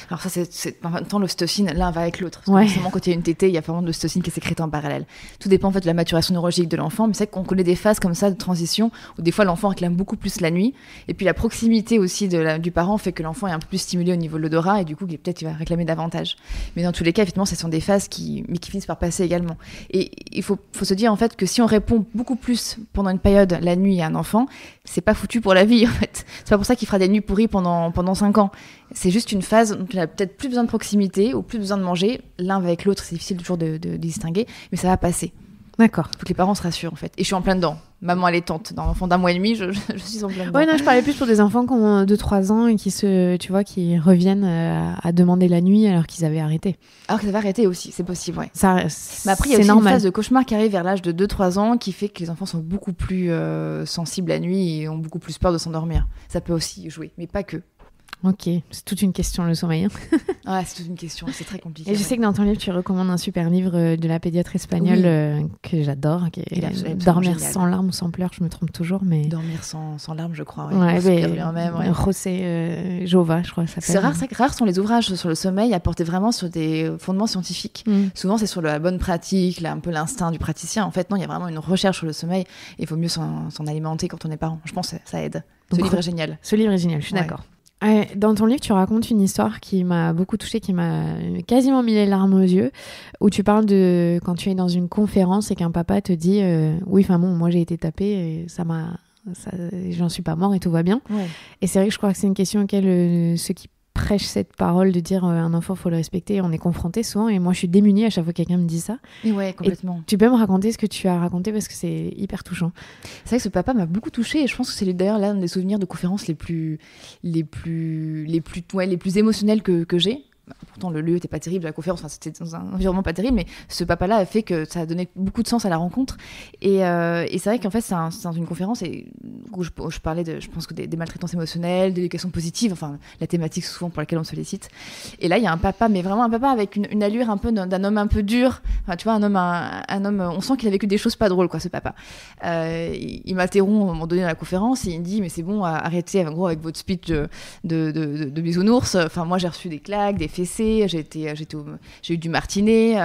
Alors ça, en même temps, l'ocytocine, l'un va avec l'autre. Ouais. Forcément, quand il y a une tétée, il y a vraiment de l'ocytocine qui est sécrétée en parallèle. Tout dépend en fait de la maturation neurologique de l'enfant. Mais c'est vrai qu'on connaît des phases comme ça de transition où des fois l'enfant réclame beaucoup plus la nuit. Et puis la proximité aussi du parent fait que l'enfant est un peu plus stimulé au niveau de l'odorat et du coup, peut-être il va réclamer davantage. Mais dans tous les cas, effectivement, ce sont des phases qui finissent par passer également. Et il faut se dire en fait que si on répond beaucoup plus pendant une période la nuit à un enfant, c'est pas foutu pour la vie en fait. C'est pas pour ça qu'il fera des nuits pourries pendant 5 ans. C'est juste une phase où il a peut-être plus besoin de proximité ou plus besoin de manger. L'un va avec l'autre, c'est difficile toujours de distinguer, mais ça va passer. D'accord. Faut que les parents se rassurent en fait. Et je suis en plein dedans. Maman allaitante, d'un enfant d'1 mois et demi, je suis en plein dedans. Ouais, non, je parlais plus pour des enfants qui ont 2-3 ans et qui reviennent à demander la nuit alors qu'ils avaient arrêté. Alors que ça va arrêter aussi, c'est possible, ouais. Mais après, il y a aussi une phase de cauchemar qui arrive vers l'âge de 2-3 ans qui fait que les enfants sont beaucoup plus sensibles la nuit et ont beaucoup plus peur de s'endormir. Ça peut aussi jouer, mais pas que. Ok, c'est toute une question le sommeil. Ouais, c'est toute une question, c'est très compliqué. Et je sais que dans ton livre, tu recommandes un super livre de la pédiatre espagnole que j'adore, qui est Dormir sans larmes ou sans pleurs, je me trompe toujours. Mais... Dormir sans larmes, je crois. Ouais, José Jova, je crois que ça s'appelle. C'est rare sont les ouvrages sur le sommeil apportés vraiment sur des fondements scientifiques. Souvent, c'est sur la bonne pratique, un peu l'instinct du praticien. En fait, non, il y a vraiment une recherche sur le sommeil et il faut mieux s'en alimenter quand on est parent. Je pense que ça aide. Ce livre est génial. Ce livre est génial, je suis d'accord. Dans ton livre, tu racontes une histoire qui m'a beaucoup touchée, qui m'a quasiment mis les larmes aux yeux, où tu parles de quand tu es dans une conférence et qu'un papa te dit oui, enfin bon, moi j'ai été tapé et j'en suis pas mort et tout va bien. Ouais. Et c'est vrai que je crois que c'est une question auquel ceux qui prêchent cette parole de dire un enfant faut le respecter, on est confronté souvent et moi je suis démunie à chaque fois que quelqu'un me dit ça. Et ouais, complètement. Et tu peux me raconter ce que tu as raconté parce que c'est hyper touchant. C'est vrai que ce papa m'a beaucoup touchée et je pense que c'est d'ailleurs l'un des souvenirs de conférences les plus émotionnels que j'ai. pourtant le lieu n'était pas terrible, la conférence, enfin, c'était dans un environnement pas terrible, mais ce papa-là a fait que ça a donné beaucoup de sens à la rencontre. Et c'est vrai qu'en fait, c'est dans une conférence où je parlais je pense que des maltraitances émotionnelles, d'éducation positive, enfin la thématique souvent pour laquelle on se sollicite. Et là, il y a un papa, mais vraiment un papa avec une allure un peu d'un homme un peu dur. Enfin, tu vois, un homme, on sent qu'il a vécu des choses pas drôles, quoi, ce papa. Il m'interrompt à un moment donné dans la conférence et il me dit, mais c'est bon, arrêtez en gros avec votre speech de bisounours. Enfin, moi, j'ai reçu des claques, des fessées, j'ai eu du martinet.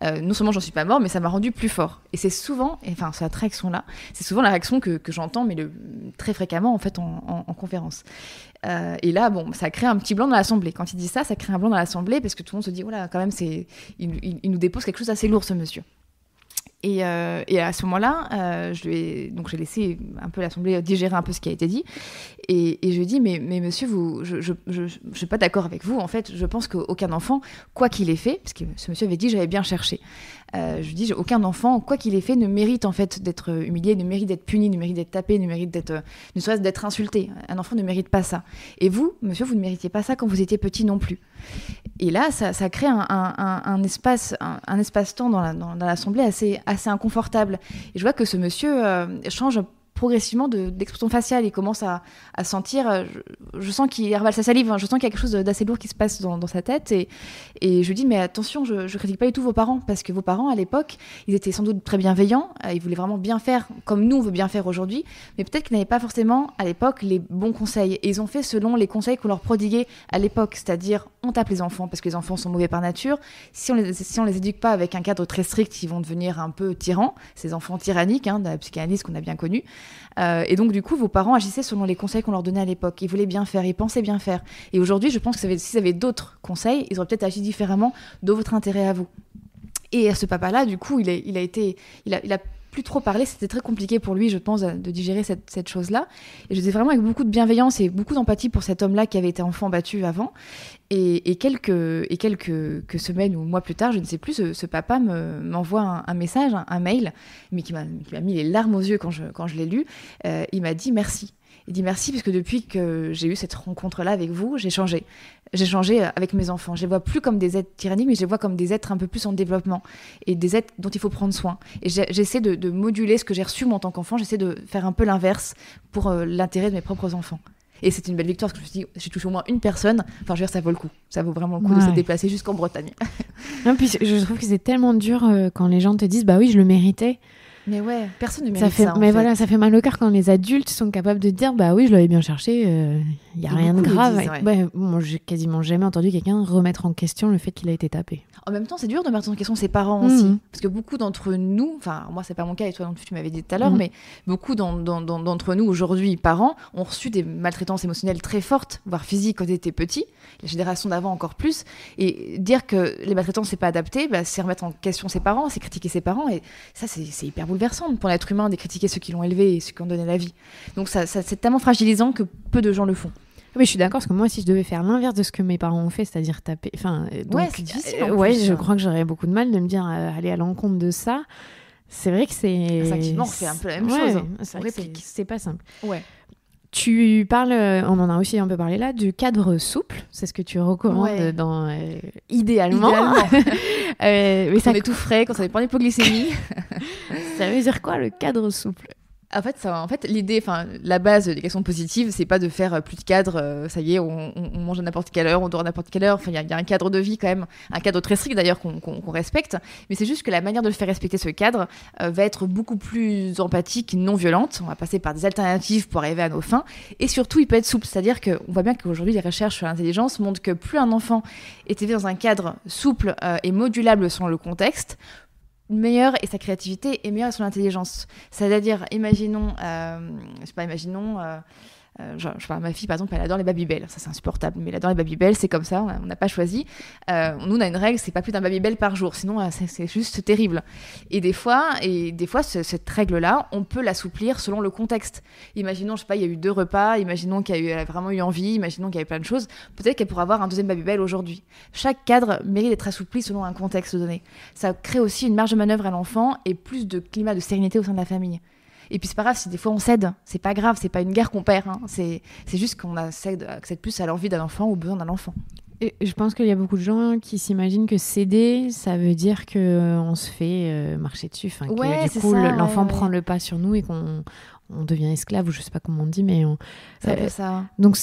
Non seulement j'en suis pas mort, mais ça m'a rendu plus fort. Et c'est souvent, enfin, cette réaction-là, c'est souvent la réaction que j'entends, mais très fréquemment, en fait, en conférence. Et là, bon, ça crée un petit blanc dans l'assemblée. Quand il dit ça crée un blanc dans l'assemblée parce que tout le monde se dit, oh là, quand même, il nous dépose quelque chose d'assez lourd, ce monsieur. Et à ce moment-là, j'ai laissé un peu l'assemblée digérer un peu ce qui a été dit. Et je lui ai dit, mais monsieur, je suis pas d'accord avec vous. En fait, je pense qu'aucun enfant, quoi qu'il ait fait, parce que ce monsieur avait dit, j'avais bien cherché. Je lui dis, aucun enfant, quoi qu'il ait fait, ne mérite en fait d'être humilié, ne mérite d'être puni, ne mérite d'être tapé, ne mérite ne serait-ce d'être insulté. Un enfant ne mérite pas ça. Et vous, monsieur, vous ne méritiez pas ça quand vous étiez petit non plus. Et là, ça crée un espace-temps dans l'assemblée assez inconfortable. Et je vois que ce monsieur change progressivement d'expression faciale. Il commence à sentir, je sens qu'il ravale sa salive, je sens qu'il y a quelque chose d'assez lourd qui se passe dans sa tête. Et je lui dis, mais attention, je critique pas du tout vos parents, parce que vos parents, à l'époque, ils étaient sans doute très bienveillants, ils voulaient vraiment bien faire, comme nous, on veut bien faire aujourd'hui, mais peut-être qu'ils n'avaient pas forcément, à l'époque, les bons conseils. Et ils ont fait selon les conseils qu'on leur prodiguait à l'époque, c'est-à-dire, on tape les enfants, parce que les enfants sont mauvais par nature. Si on les éduque pas avec un cadre très strict, ils vont devenir un peu tyrans, ces enfants tyranniques, de la psychanalyse qu'on a bien connue. Et donc, du coup, vos parents agissaient selon les conseils qu'on leur donnait à l'époque. Ils voulaient bien faire, ils pensaient bien faire. Et aujourd'hui, je pense que s'ils avaient d'autres conseils, ils auraient peut-être agi différemment de votre intérêt à vous. Et ce papa-là, du coup, il a plus trop parlé. C'était très compliqué pour lui, je pense, de digérer cette chose-là. Et je disais vraiment avec beaucoup de bienveillance et beaucoup d'empathie pour cet homme-là qui avait été enfant battu avant. Et quelques semaines ou mois plus tard, je ne sais plus, ce papa m'envoie un message, un mail, mais qui m'a mis les larmes aux yeux quand je l'ai lu. Il m'a dit merci. Il dit merci parce que depuis que j'ai eu cette rencontre-là avec vous, j'ai changé. J'ai changé avec mes enfants. Je les vois plus comme des êtres tyranniques, mais je les vois comme des êtres un peu plus en développement et des êtres dont il faut prendre soin. Et j'essaie de moduler ce que j'ai reçu moi en tant qu'enfant. J'essaie de faire un peu l'inverse pour l'intérêt de mes propres enfants. Et c'était une belle victoire parce que je me suis dit, j'ai touché au moins une personne. Enfin, je veux dire, ça vaut le coup. Ça vaut vraiment le coup de se déplacer jusqu'en Bretagne. Non, puis je trouve que c'est tellement dur quand les gens te disent, bah oui, je le méritais. Mais ouais, personne ne mérite ça. Mais voilà, ça fait mal au cœur quand les adultes sont capables de dire, bah oui, je l'avais bien cherché, il n'y a rien de grave. Moi, j'ai quasiment jamais entendu quelqu'un remettre en question le fait qu'il a été tapé. En même temps, c'est dur de mettre en question ses parents aussi. Parce que beaucoup d'entre nous, enfin, moi, c'est pas mon cas, et toi non plus, tu m'avais dit tout à l'heure, mais beaucoup d'entre nous, aujourd'hui, parents, ont reçu des maltraitances émotionnelles très fortes, voire physiques quand ils étaient petits, la génération d'avant encore plus. Et dire que les maltraitances, c'est pas adapté, c'est remettre en question ses parents, c'est critiquer ses parents. Et ça, c'est hyper bouleversant pour l'être humain de critiquer ceux qui l'ont élevé et ceux qui ont donné la vie. Donc ça c'est tellement fragilisant que peu de gens le font. Oui, je suis d'accord, parce que moi, si je devais faire l'inverse de ce que mes parents ont fait, c'est-à-dire taper... c'est difficile. Je crois que j'aurais beaucoup de mal de me dire aller à l'encontre de ça. C'est vrai que c'est... Instinctivement, c'est un peu la même chose. C'est pas simple. Ouais. Tu parles, on en a aussi un peu parlé là, du cadre souple. C'est ce que tu recommandes idéalement. Mais ça est tout frais, quand ça dépend de l'hypoglycémie. Ça veut dire quoi, le cadre souple ? En fait, l'idée, la base de l'éducation positive, c'est pas de faire plus de cadre, ça y est, on mange à n'importe quelle heure, on dort à n'importe quelle heure. Enfin, il y a un cadre de vie quand même, un cadre très strict d'ailleurs qu'on respecte. Mais c'est juste que la manière de le faire respecter ce cadre va être beaucoup plus empathique, non violente. On va passer par des alternatives pour arriver à nos fins. Et surtout, il peut être souple. C'est-à-dire qu'on voit bien qu'aujourd'hui, les recherches sur l'intelligence montrent que plus un enfant est élevé dans un cadre souple et modulable selon le contexte, meilleure et sa créativité est meilleure et son intelligence. C'est-à-dire, imaginons, je parle à ma fille, par exemple, elle adore les Babybel. Ça, c'est insupportable, mais elle adore les Babybel, c'est comme ça, on n'a pas choisi. Nous, on a une règle, c'est pas plus d'un Babybel par jour, sinon c'est juste terrible. Et des fois, cette règle-là, on peut l'assouplir selon le contexte. Imaginons, je sais pas, il y a eu 2 repas, imaginons qu'elle a vraiment eu envie, imaginons qu'il y avait plein de choses, peut-être qu'elle pourra avoir un 2e Babybel aujourd'hui. Chaque cadre mérite d'être assoupli selon un contexte donné. Ça crée aussi une marge de manœuvre à l'enfant et plus de climat de sérénité au sein de la famille. Et puis c'est pas grave si des fois on cède, c'est pas grave, c'est pas une guerre qu'on perd, c'est juste qu'on accède plus à l'envie d'un enfant ou aux besoins d'un enfant. Et je pense qu'il y a beaucoup de gens qui s'imaginent que céder, ça veut dire qu'on se fait marcher dessus. Enfin, Ouais, que c'est du coup, ça, l'enfant ouais. prend le pas sur nous et qu'on devient esclave, ou je sais pas comment on dit, mais C'est un peu ça. donc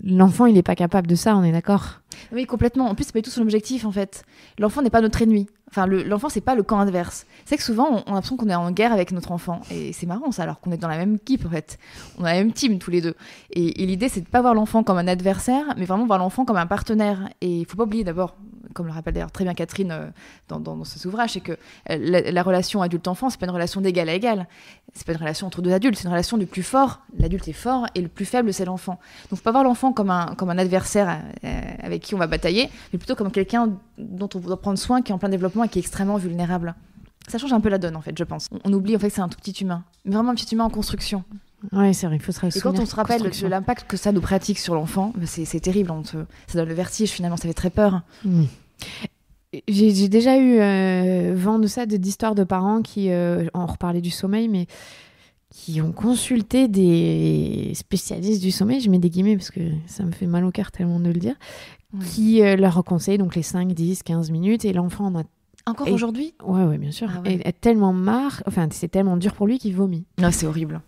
l'enfant, il n'est pas capable de ça, on est d'accord. Oui, complètement. En plus, c'est pas du tout son objectif, en fait. L'enfant n'est pas notre ennemi. Enfin, l'enfant, c'est pas le camp adverse. C'est que souvent, on a l'impression qu'on est en guerre avec notre enfant. Et c'est marrant, ça, alors qu'on est dans la même équipe, en fait. On a la même team, tous les deux. Et l'idée, c'est de pas voir l'enfant comme un adversaire, mais vraiment voir l'enfant comme un partenaire. Et il faut pas oublier, d'abord, comme le rappelle d'ailleurs très bien Catherine dans cet ouvrage, c'est que la relation adulte-enfant, c'est pas une relation d'égal à égal. C'est pas une relation entre deux adultes, c'est une relation du plus fort. L'adulte est fort et le plus faible, c'est l'enfant. Donc, faut pas voir l'enfant comme un adversaire avec qui on va batailler, mais plutôt comme quelqu'un dont on doit prendre soin, qui est en plein développement et qui est extrêmement vulnérable. Ça change un peu la donne, en fait, je pense. On oublie, en fait, que c'est un tout petit humain. Mais vraiment un petit humain en construction. Ouais, c'est vrai, il faut se Et souvenir. quand on se rappelle de l'impact que ça nous pratique sur l'enfant, c'est terrible. Ça donne le vertige, finalement, ça fait très peur. Mmh. J'ai déjà eu vent de ça, d'histoires de parents qui, on reparlait du sommeil, mais qui ont consulté des spécialistes du sommeil, je mets des guillemets parce que ça me fait mal au cœur tellement de le dire, qui leur conseillent donc les 5, 10, 15 minutes, et l'enfant en a... Encore aujourd'hui ? Ouais, bien sûr. Ah ouais. Et est tellement marre, enfin, c'est tellement dur pour lui qu'il vomit. Non, c'est horrible.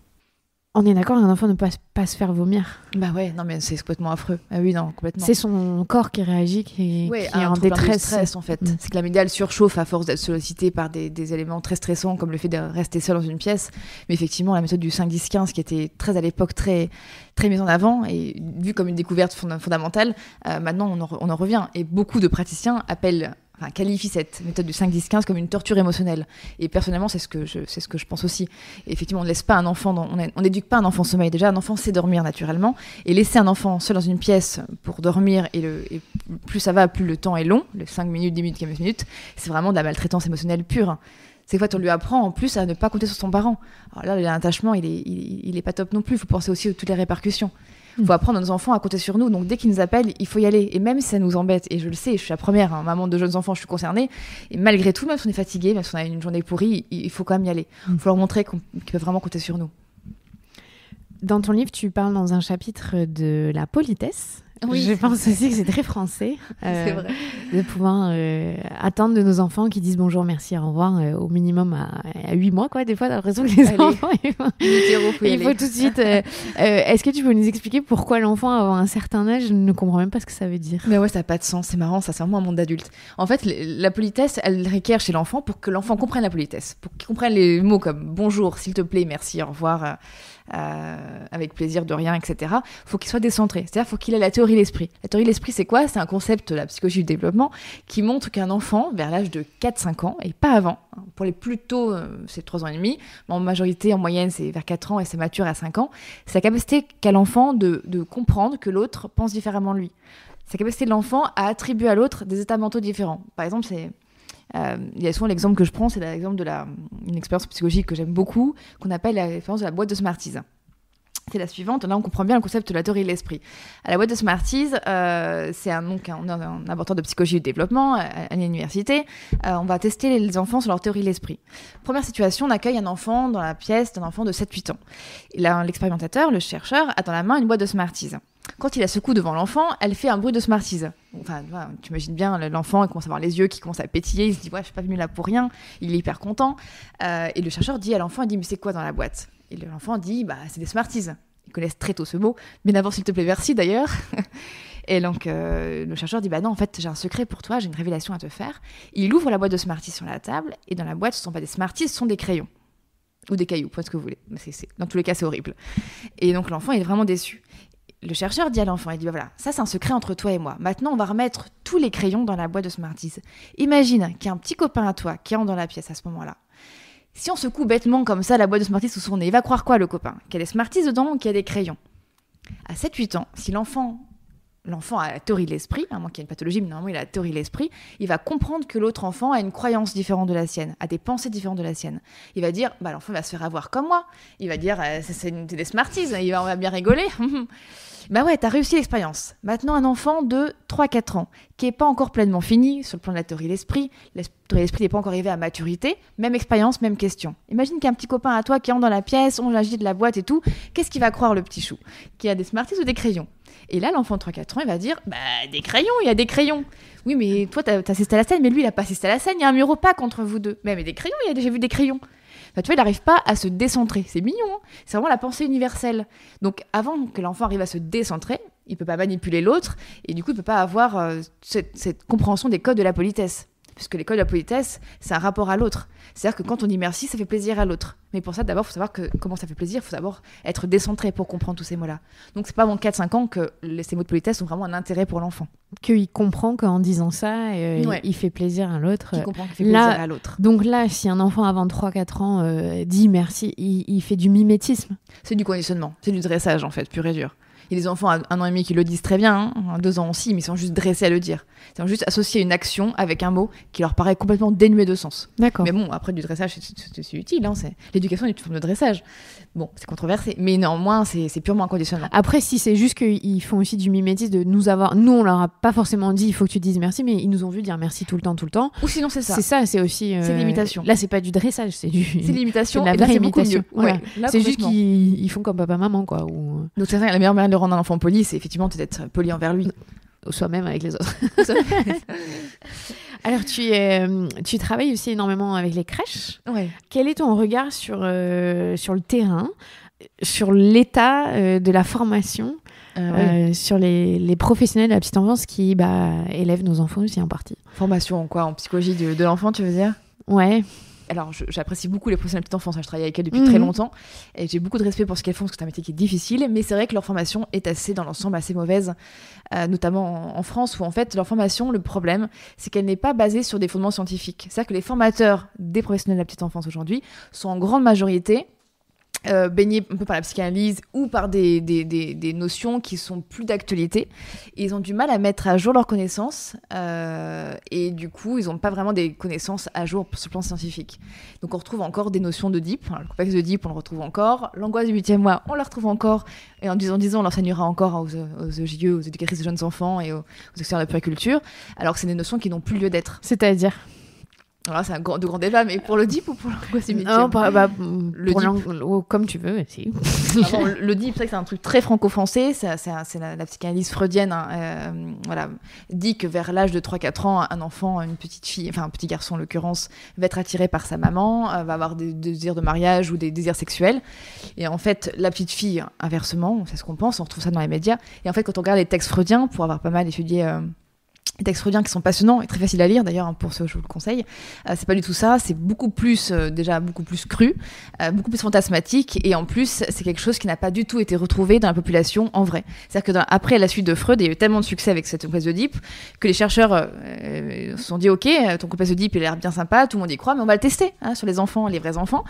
On est d'accord, un enfant ne peut pas se faire vomir. Bah ouais, non mais c'est complètement affreux. Ah oui, non, complètement. C'est son corps qui réagit, qui est en détresse. Stress, en fait. C'est que l'amygdale surchauffe à force d'être sollicitée par des éléments très stressants, comme le fait de rester seul dans une pièce. Mais effectivement, la méthode du 5-10-15, qui était très à l'époque très mise en avant et vue comme une découverte fondamentale, maintenant on en revient. Et beaucoup de praticiens qualifient cette méthode du 5-10-15 comme une torture émotionnelle. Et personnellement, c'est ce que je pense aussi. Et effectivement, on ne laisse pas un enfant, on n'éduque pas un enfant au sommeil. Déjà, un enfant sait dormir naturellement. Et laisser un enfant seul dans une pièce pour dormir, et plus ça va, plus le temps est long, les 5 minutes, 10 minutes, 15 minutes, c'est vraiment de la maltraitance émotionnelle pure. C'est que on lui apprend en plus à ne pas compter sur son parent. Alors là, l'attachement, il est pas top non plus. Il faut penser aussi à toutes les répercussions. Il faut apprendre à nos enfants à compter sur nous. Donc dès qu'ils nous appellent, il faut y aller. Et même si ça nous embête, et je le sais, je suis la première, maman de jeunes enfants, je suis concernée. Et malgré tout, même si on est fatigué, même si on a une journée pourrie, il faut quand même y aller. Il faut leur montrer qu'ils peuvent vraiment compter sur nous. Dans ton livre, tu parles dans un chapitre de la politesse. Oui. Je pense aussi que c'est très français. C'est vrai. De pouvoir attendre de nos enfants qui disent bonjour, merci, au revoir, au minimum à 8 mois, quoi. Des fois, t'as l'impression que les enfants, il faut tout de suite... est-ce que tu peux nous expliquer pourquoi l'enfant, avant un certain âge, ne comprend même pas ce que ça veut dire ? Mais ouais, ça n'a pas de sens, c'est marrant, ça, c'est vraiment un monde d'adulte. En fait, la politesse, elle requiert chez l'enfant pour que l'enfant comprenne la politesse, pour qu'il comprenne les mots comme bonjour, s'il te plaît, merci, au revoir... avec plaisir, de rien, etc. Faut qu'il soit décentré, c'est-à-dire faut qu'il ait la théorie de l'esprit. La théorie de l'esprit, c'est quoi ? C'est un concept de la psychologie du développement qui montre qu'un enfant, vers l'âge de 4-5 ans, et pas avant, pour les plus tôt, c'est 3 ans et demi, mais en majorité, en moyenne, c'est vers 4 ans et c'est mature à 5 ans, c'est la capacité qu'a l'enfant de comprendre que l'autre pense différemment de lui. C'est la capacité de l'enfant à attribuer à l'autre des états mentaux différents. Par exemple, il y a souvent l'exemple que je prends, c'est l'exemple d'une expérience psychologique que j'aime beaucoup, qu'on appelle l'expérience de la boîte de Smarties. C'est la suivante, là on comprend bien le concept de la théorie de l'esprit. À la boîte de Smarties, c'est un laboratoire de psychologie du développement à l'université. On va tester les enfants sur leur théorie de l'esprit. Première situation, on accueille un enfant dans la pièce d'un enfant de 7-8 ans. Et là, l'expérimentateur, le chercheur, a dans la main une boîte de Smarties. Quand il la secoue devant l'enfant, elle fait un bruit de Smarties. Enfin, tu imagines bien, l'enfant, il commence à avoir les yeux qui commencent à pétiller, il se dit « ouais, je suis pas venu là pour rien », il est hyper content. Et le chercheur dit à l'enfant, il dit « mais c'est quoi dans la boîte ?» Et l'enfant dit « bah, c'est des Smarties ». Ils connaissent très tôt ce mot. « Bien avant, s'il te plaît, merci d'ailleurs ». Et donc, le chercheur dit « bah non, en fait, j'ai un secret pour toi, j'ai une révélation à te faire ». Il ouvre la boîte de Smarties sur la table, et dans la boîte, ce ne sont pas des Smarties, ce sont des crayons. Ou des cailloux, faites ce que vous voulez. Dans tous les cas, c'est horrible. Et donc, l'enfant est vraiment déçu. Le chercheur dit à l'enfant, il dit, bah voilà, ça c'est un secret entre toi et moi. Maintenant, on va remettre tous les crayons dans la boîte de Smarties. Imagine qu'il y a un petit copain à toi qui entre dans la pièce à ce moment-là. Si on secoue bêtement comme ça la boîte de Smarties sous son nez, il va croire quoi le copain ? Qu'il y a des Smarties dedans ou qu'il y a des crayons ? À 7-8 ans, si l'enfant a la théorie de l'esprit, à moins qu'il y ait une pathologie, mais normalement il a la théorie de l'esprit, il va comprendre que l'autre enfant a une croyance différente de la sienne, a des pensées différentes de la sienne. Il va dire, bah l'enfant va se faire avoir comme moi. Il va dire, c'est des Smarties, on va bien rigoler. Bah ouais, t'as réussi l'expérience. Maintenant, un enfant de 3-4 ans, qui n'est pas encore pleinement fini sur le plan de la théorie de l'esprit, la théorie de l'esprit n'est pas encore arrivée à maturité, même expérience, même question. Imagine qu'il y a un petit copain à toi qui entre dans la pièce, on agite de la boîte et tout, qu'est-ce qu'il va croire le petit chou ? Qu'il y a des Smarties ou des crayons ? Et là, l'enfant de 3-4 ans, il va dire des crayons, il y a des crayons. Oui, mais toi, t'as assisté à la scène, mais lui, il a pas assisté à la scène, il y a un mur opaque entre vous deux. Mais des crayons, j'ai vu des crayons. Enfin, tu vois, il n'arrive pas à se décentrer. C'est mignon, hein. C'est vraiment la pensée universelle. Donc, avant que l'enfant arrive à se décentrer, il peut pas manipuler l'autre, et du coup, il peut pas avoir cette compréhension des codes de la politesse. Puisque les codes de la politesse, c'est un rapport à l'autre. C'est-à-dire que quand on dit merci, ça fait plaisir à l'autre. Mais pour ça, d'abord, il faut savoir comment ça fait plaisir. Il faut d'abord être décentré pour comprendre tous ces mots-là. Donc, c'est pas avant 4-5 ans que ces mots de politesse ont vraiment un intérêt pour l'enfant. Qu'il comprend qu'en disant ça, il fait plaisir à l'autre. Qu'il comprend qu'il fait plaisir à l'autre. Donc là, si un enfant avant 3-4 ans dit merci, il fait du mimétisme. C'est du conditionnement. C'est du dressage, en fait, pur et dur. Il y a des enfants à 1 an et demi qui le disent très bien, 2 ans aussi, mais ils sont juste dressés à le dire. Ils ont juste associé une action avec un mot qui leur paraît complètement dénué de sens. D'accord. Mais bon, après, du dressage, c'est utile. Hein, l'éducation est une forme de dressage. Bon, c'est controversé, mais néanmoins, c'est purement un conditionnement. Après, si c'est juste qu'ils font aussi du mimétisme de nous avoir... Nous, on leur a pas forcément dit il faut que tu dises merci, mais ils nous ont vu dire merci tout le temps. Ou sinon, c'est ça. C'est ça, c'est aussi... c'est l'imitation. Là, c'est pas du dressage, c'est l'imitation, c'est de la vraie imitation. Voilà. Ouais, là, c'est juste qu'ils font comme papa-maman, quoi. Ou... Donc, c'est ça, la meilleure manière de rendre un enfant poli, c'est effectivement d'être poli envers lui. Ou soi-même avec les autres. Alors, tu travailles aussi énormément avec les crèches. Ouais. Quel est ton regard sur le terrain, sur l'état de la formation, sur les professionnels de la petite enfance qui élèvent nos enfants aussi en partie? Formation en quoi? En psychologie de l'enfant, tu veux dire? Ouais. Alors, j'apprécie beaucoup les professionnels de petite enfance. Je travaille avec elles depuis très longtemps et j'ai beaucoup de respect pour ce qu'elles font parce que c'est un métier qui est difficile. Mais c'est vrai que leur formation est dans l'ensemble, assez mauvaise, notamment en France où en fait leur formation, le problème, c'est qu'elle n'est pas basée sur des fondements scientifiques. C'est-à-dire que les formateurs des professionnels de la petite enfance aujourd'hui sont en grande majorité baignés un peu par la psychanalyse ou par des notions qui sont plus d'actualité. Et ils ont du mal à mettre à jour leurs connaissances et du coup, ils n'ont pas vraiment des connaissances à jour sur le plan scientifique. Donc on retrouve encore des notions d'Oedipe. Le complexe d'Oedipe, on le retrouve encore. L'angoisse du 8e mois, on la retrouve encore. Et en 10 ans, on l'enseignera encore aux EJE, aux éducatrices de jeunes enfants et aux experts de la puériculture, alors que c'est des notions qui n'ont plus lieu d'être. C'est-à-dire? Alors là, c'est de grands débats, mais pour l'Oedipe ou pour l'angoisse du 8e? Non, comme tu veux, si. Alors, l'Oedipe, c'est vrai que c'est un truc très franco-français, c'est la psychanalyse freudienne, voilà, dit que vers l'âge de 3-4 ans, un enfant, une petite fille, enfin un petit garçon en l'occurrence, va être attiré par sa maman, va avoir des désirs de mariage ou des désirs sexuels. Et en fait, la petite fille, inversement, c'est ce qu'on pense, on retrouve ça dans les médias. Et en fait, quand on regarde les textes freudiens, pour avoir pas mal étudié... les textes freudiens qui sont passionnants et très faciles à lire d'ailleurs, pour ceux je vous le conseille, c'est pas du tout ça, c'est beaucoup plus déjà beaucoup plus cru, beaucoup plus fantasmatique et en plus c'est quelque chose qui n'a pas du tout été retrouvé dans la population en vrai. C'est-à-dire que après la suite de Freud, il y a eu tellement de succès avec cette complexe d'Oedipe que les chercheurs se sont dit ok, ton complexe d'Oedipe il a l'air bien sympa, tout le monde y croit, mais on va le tester sur les enfants, les vrais enfants.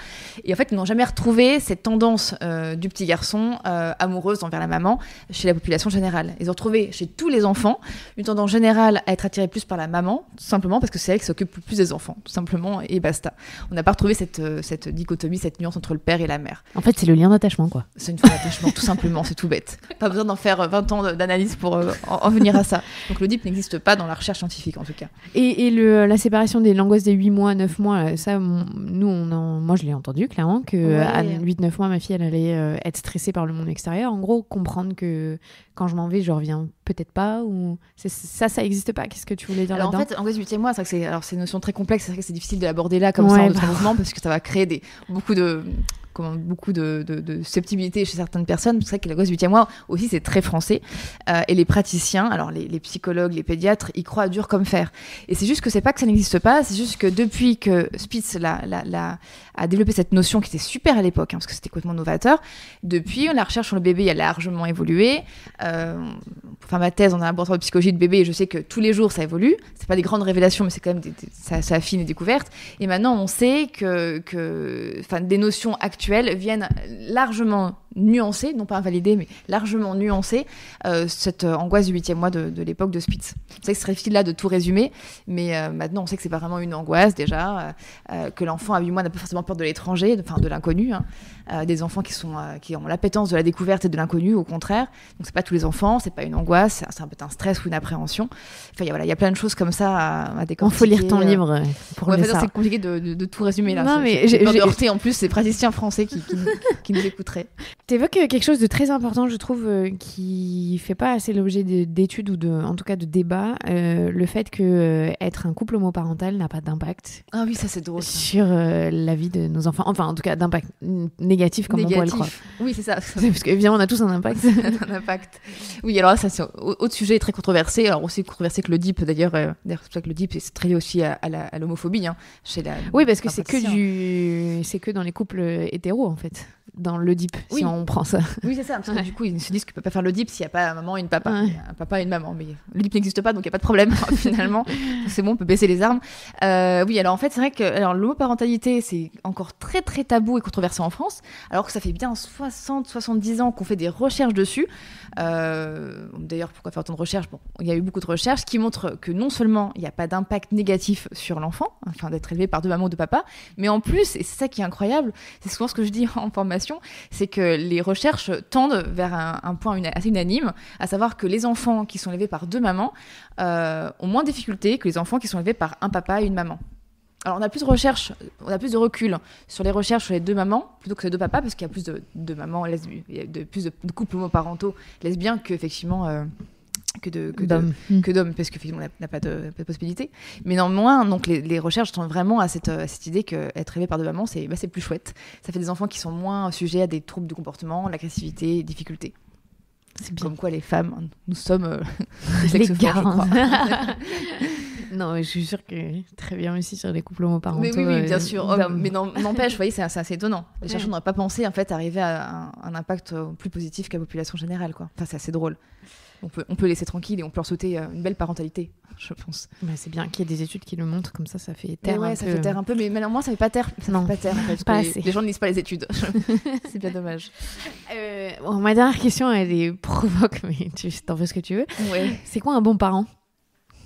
Et en fait ils n'ont jamais retrouvé cette tendance du petit garçon amoureuse envers la maman chez la population générale. Ils ont retrouvé chez tous les enfants une tendance générale à être attiré plus par la maman, tout simplement parce que c'est elle qui s'occupe plus des enfants, tout simplement, et basta. On n'a pas retrouvé cette dichotomie, cette nuance entre le père et la mère. En fait, c'est le lien d'attachement, quoi. C'est une forme d'attachement, tout simplement, c'est tout bête. Pas besoin d'en faire 20 ans d'analyse pour en venir à ça. Donc l'Oedipe n'existe pas dans la recherche scientifique, en tout cas. Et la séparation des l'angoisse des 8 mois, 9 mois, ça, moi, je l'ai entendu, clairement, qu'à 8-9 mois, ma fille, elle allait être stressée par le monde extérieur. En gros, comprendre que quand je m'en vais, je reviens peut-être pas, ou ça n'existe pas. Qu'est-ce que tu voulais dire là-dedans? En fait, angoisse du 8e mois, c'est une notion très complexe, c'est vrai que c'est difficile de l'aborder là comme ça en notre mouvement parce que ça va créer beaucoup de susceptibilité chez certaines personnes. C'est vrai que l'angoisse du 8e mois aussi, c'est très français. Et les praticiens, alors les psychologues, les pédiatres, ils croient dur comme fer. Et c'est juste que c'est pas que ça n'existe pas, c'est juste que depuis que Spitz a développé cette notion qui était super à l'époque, parce que c'était complètement novateur, depuis, la recherche sur le bébé a largement évolué. Pour faire ma thèse dans un laboratoire de psychologie de bébé, je sais que tous les jours, ça évolue. C'est pas des grandes révélations, mais c'est quand même ça affine les découvertes. Et maintenant, on sait que des notions actuelles viennent largement nuancer, non pas invalider, mais largement nuancer cette angoisse du 8e mois de l'époque de Spitz. C'est vrai que c'est très difficile là de tout résumer, mais maintenant on sait que c'est pas vraiment une angoisse déjà, que l'enfant à 8 mois n'a pas forcément peur de l'étranger, de l'inconnu, des enfants qui ont l'appétence de la découverte et de l'inconnu, au contraire. Donc c'est pas tous les enfants, c'est pas une angoisse, c'est un peu un stress ou une appréhension. Enfin il y a plein de choses comme ça à décortiquer. Il faut lire ton livre pour le ça. C'est compliqué de tout résumer là. Non, mais j'ai peur de heurter en plus ces praticiens français qui nous écouteraient. T'évoques quelque chose de très important, je trouve, qui fait pas assez l'objet d'études ou en tout cas de débats, le fait que être un couple homoparental n'a pas d'impact. Ah oui, ça c'est drôle. Sur la vie de nos enfants, enfin en tout cas d'impact négatif comme on pourrait le croire. Oui, c'est ça. Parce qu'évidemment on a tous un impact. Un impact. Oui, alors là, ça c'est autre sujet très controversé, alors aussi controversé que le DIP d'ailleurs. C'est pour ça que le DIP c'est très lié aussi à l'homophobie. Hein, oui, parce que c'est que dans les couples hétéros en fait. Dans le DIP, si on prend ça. Oui, c'est ça, parce que du coup, ils se disent qu'ils ne peuvent pas faire le DIP s'il n'y a pas un maman et une papa. Ouais. Un papa et une maman, mais le DIP n'existe pas, donc il n'y a pas de problème, finalement. C'est bon, on peut baisser les armes. Oui, alors en fait, c'est vrai que l'homoparentalité, c'est encore très, très tabou et controversé en France, alors que ça fait bien 60-70 ans qu'on fait des recherches dessus. D'ailleurs, pourquoi faire autant de recherches ? Bon, il y a eu beaucoup de recherches qui montrent que non seulement il n'y a pas d'impact négatif sur l'enfant, enfin d'être élevé par deux mamans ou deux papas, mais en plus, et c'est ça qui est incroyable, c'est souvent ce que je dis en formation, c'est que les recherches tendent vers un point assez unanime, à savoir que les enfants qui sont élevés par deux mamans ont moins de difficultés que les enfants qui sont élevés par un papa et une maman. Alors on a plus de recherches, on a plus de recul sur les recherches sur les deux mamans plutôt que les deux papas, parce qu'il y a plus de mamans lesbiennes, il y a plus de couples homoparentaux lesbiens qu'effectivement que d'hommes, parce qu'effectivement on n'a pas de possibilité. Mais néanmoins, donc les recherches tendent vraiment à cette idée qu'être élevé par deux mamans, c'est plus chouette. Ça fait des enfants qui sont moins sujets à des troubles de comportement, l'agressivité, les difficultés. C'est bien. Comme quoi les femmes, nous sommes les garants. Non, mais je suis sûre que très bien aussi sur les couples homoparentaux. Mais oui, bien sûr. Mais n'empêche, vous voyez, c'est assez étonnant. Les chercheurs n'auraient pas pensé en fait arriver à un impact plus positif que la population générale, quoi. Enfin, c'est assez drôle. On peut laisser tranquille et on peut leur souhaiter une belle parentalité, je pense. Bah, c'est bien qu'il y ait des études qui le montrent, comme ça fait taire un peu. Ça fait taire un peu, mais néanmoins, ça fait pas taire. Non, fait pas taire, en fait, pas assez. Les gens ne lisent pas les études. C'est bien dommage. Ma dernière question, elle est provoque, mais tu t'en fais ce que tu veux. Ouais. C'est quoi un bon parent ?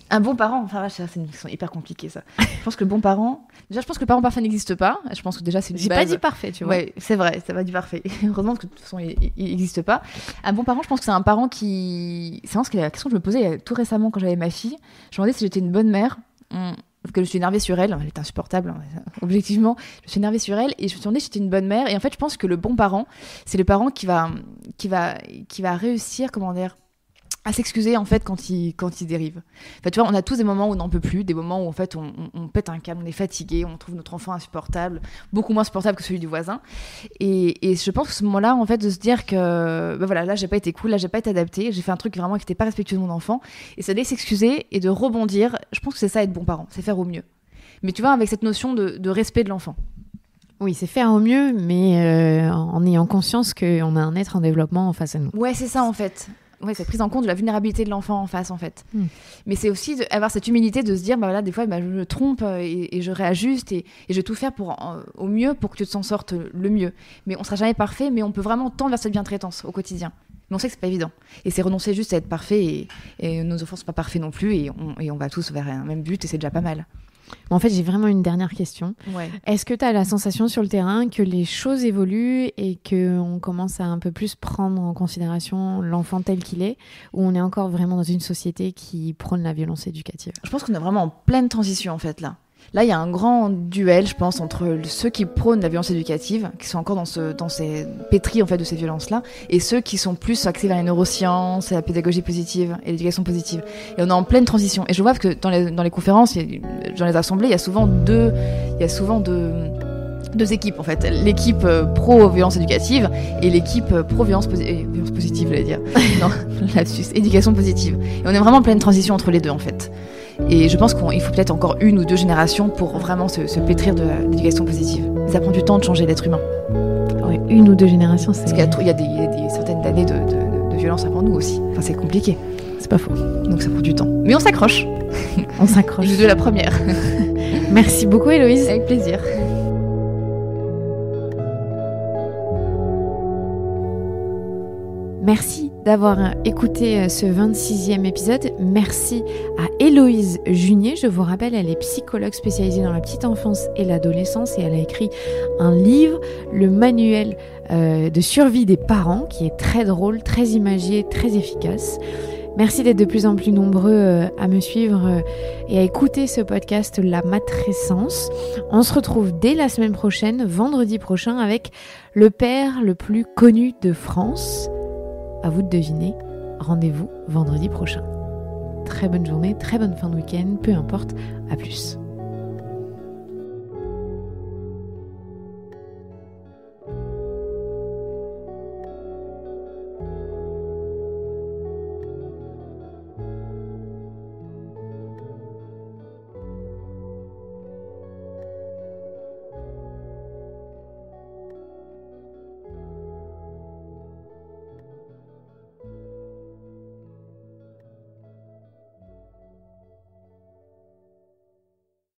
Un bon parent, enfin, c'est une question hyper compliquée, ça. Je pense que le bon parent... Déjà, je pense que le parent parfait n'existe pas. Je pense que déjà, c'est une J'ai base. pas dit parfait, tu vois. Ouais, c'est vrai, ça va du parfait. Heureusement que de toute façon, il n'existe pas. Un bon parent, je pense que c'est un parent qui... C'est vraiment la question que je me posais tout récemment quand j'avais ma fille. Je me demandais si j'étais une bonne mère. Parce que je suis énervée sur elle. Elle est insupportable, objectivement. Je suis énervée sur elle et je me suis demandé si j'étais une bonne mère. Et en fait, je pense que le bon parent, c'est le parent qui va réussir, comment dire, à s'excuser en fait quand il dérive. Enfin, tu vois, on a tous des moments où on n'en peut plus, des moments où en fait on pète un câble, on est fatigué, on trouve notre enfant insupportable, beaucoup moins supportable que celui du voisin. Et je pense que ce moment-là, en fait, de se dire que voilà, là j'ai pas été cool, là j'ai pas été adaptée, j'ai fait un truc vraiment qui n'était pas respectueux de mon enfant, et ça d'aller s'excuser et de rebondir. Je pense que c'est ça être bon parent, c'est faire au mieux. Mais tu vois, avec cette notion de respect de l'enfant. Oui, c'est faire au mieux, mais en ayant conscience qu'on a un être en développement en face à nous. Ouais, c'est ça en fait. Ouais, c'est prise en compte de la vulnérabilité de l'enfant en face, en fait. Mais c'est aussi avoir cette humilité de se dire, voilà, des fois, je me trompe et je réajuste et je vais tout faire au mieux pour que tu t'en sortes le mieux. Mais on sera jamais parfait, mais on peut vraiment tendre vers cette bientraitance au quotidien. Mais on sait que c'est pas évident. Et c'est renoncer juste à être parfait et nos enfants sont pas parfaits non plus et on va tous vers un même but et c'est déjà pas mal. En fait, j'ai vraiment une dernière question. Ouais. Est-ce que tu as la sensation sur le terrain que les choses évoluent et qu'on commence à un peu plus prendre en considération l'enfant tel qu'il est, ou on est encore vraiment dans une société qui prône la violence éducative ? Je pense qu'on est vraiment en pleine transition, en fait, là. Là, il y a un grand duel, je pense, entre ceux qui prônent la violence éducative, qui sont encore dans ces pétris en fait de ces violences-là, et ceux qui sont plus axés vers les neurosciences, et la pédagogie positive et l'éducation positive. Et on est en pleine transition. Et je vois que dans les conférences, dans les assemblées, il y a souvent deux équipes en fait. L'équipe pro-violence éducative et l'équipe pro-violence positive, j'allais dire. Non, lapsus, éducation positive. Et on est vraiment en pleine transition entre les deux en fait. Et je pense qu'il faut peut-être encore 1 ou 2 générations pour vraiment se pétrir de l'éducation positive. Ça prend du temps de changer l'être humain. Ouais, 1 ou 2 générations, c'est... Parce qu'il y a des certaines années de violence avant nous aussi. Enfin, c'est compliqué. C'est pas faux. Donc ça prend du temps. Mais on s'accroche. On s'accroche. Je de la première. Merci beaucoup, Héloïse. Avec plaisir. Merci d'avoir écouté ce 26e épisode. Merci à Héloïse Junier. Je vous rappelle, elle est psychologue spécialisée dans la petite enfance et l'adolescence et elle a écrit un livre, le manuel de survie des parents, qui est très drôle, très imagé, très efficace. Merci d'être de plus en plus nombreux à me suivre et à écouter ce podcast La Matrescence. On se retrouve dès la semaine prochaine, vendredi prochain, avec le père le plus connu de France. À vous de deviner. Rendez-vous vendredi prochain. Très bonne journée, très bonne fin de week-end, peu importe. À plus.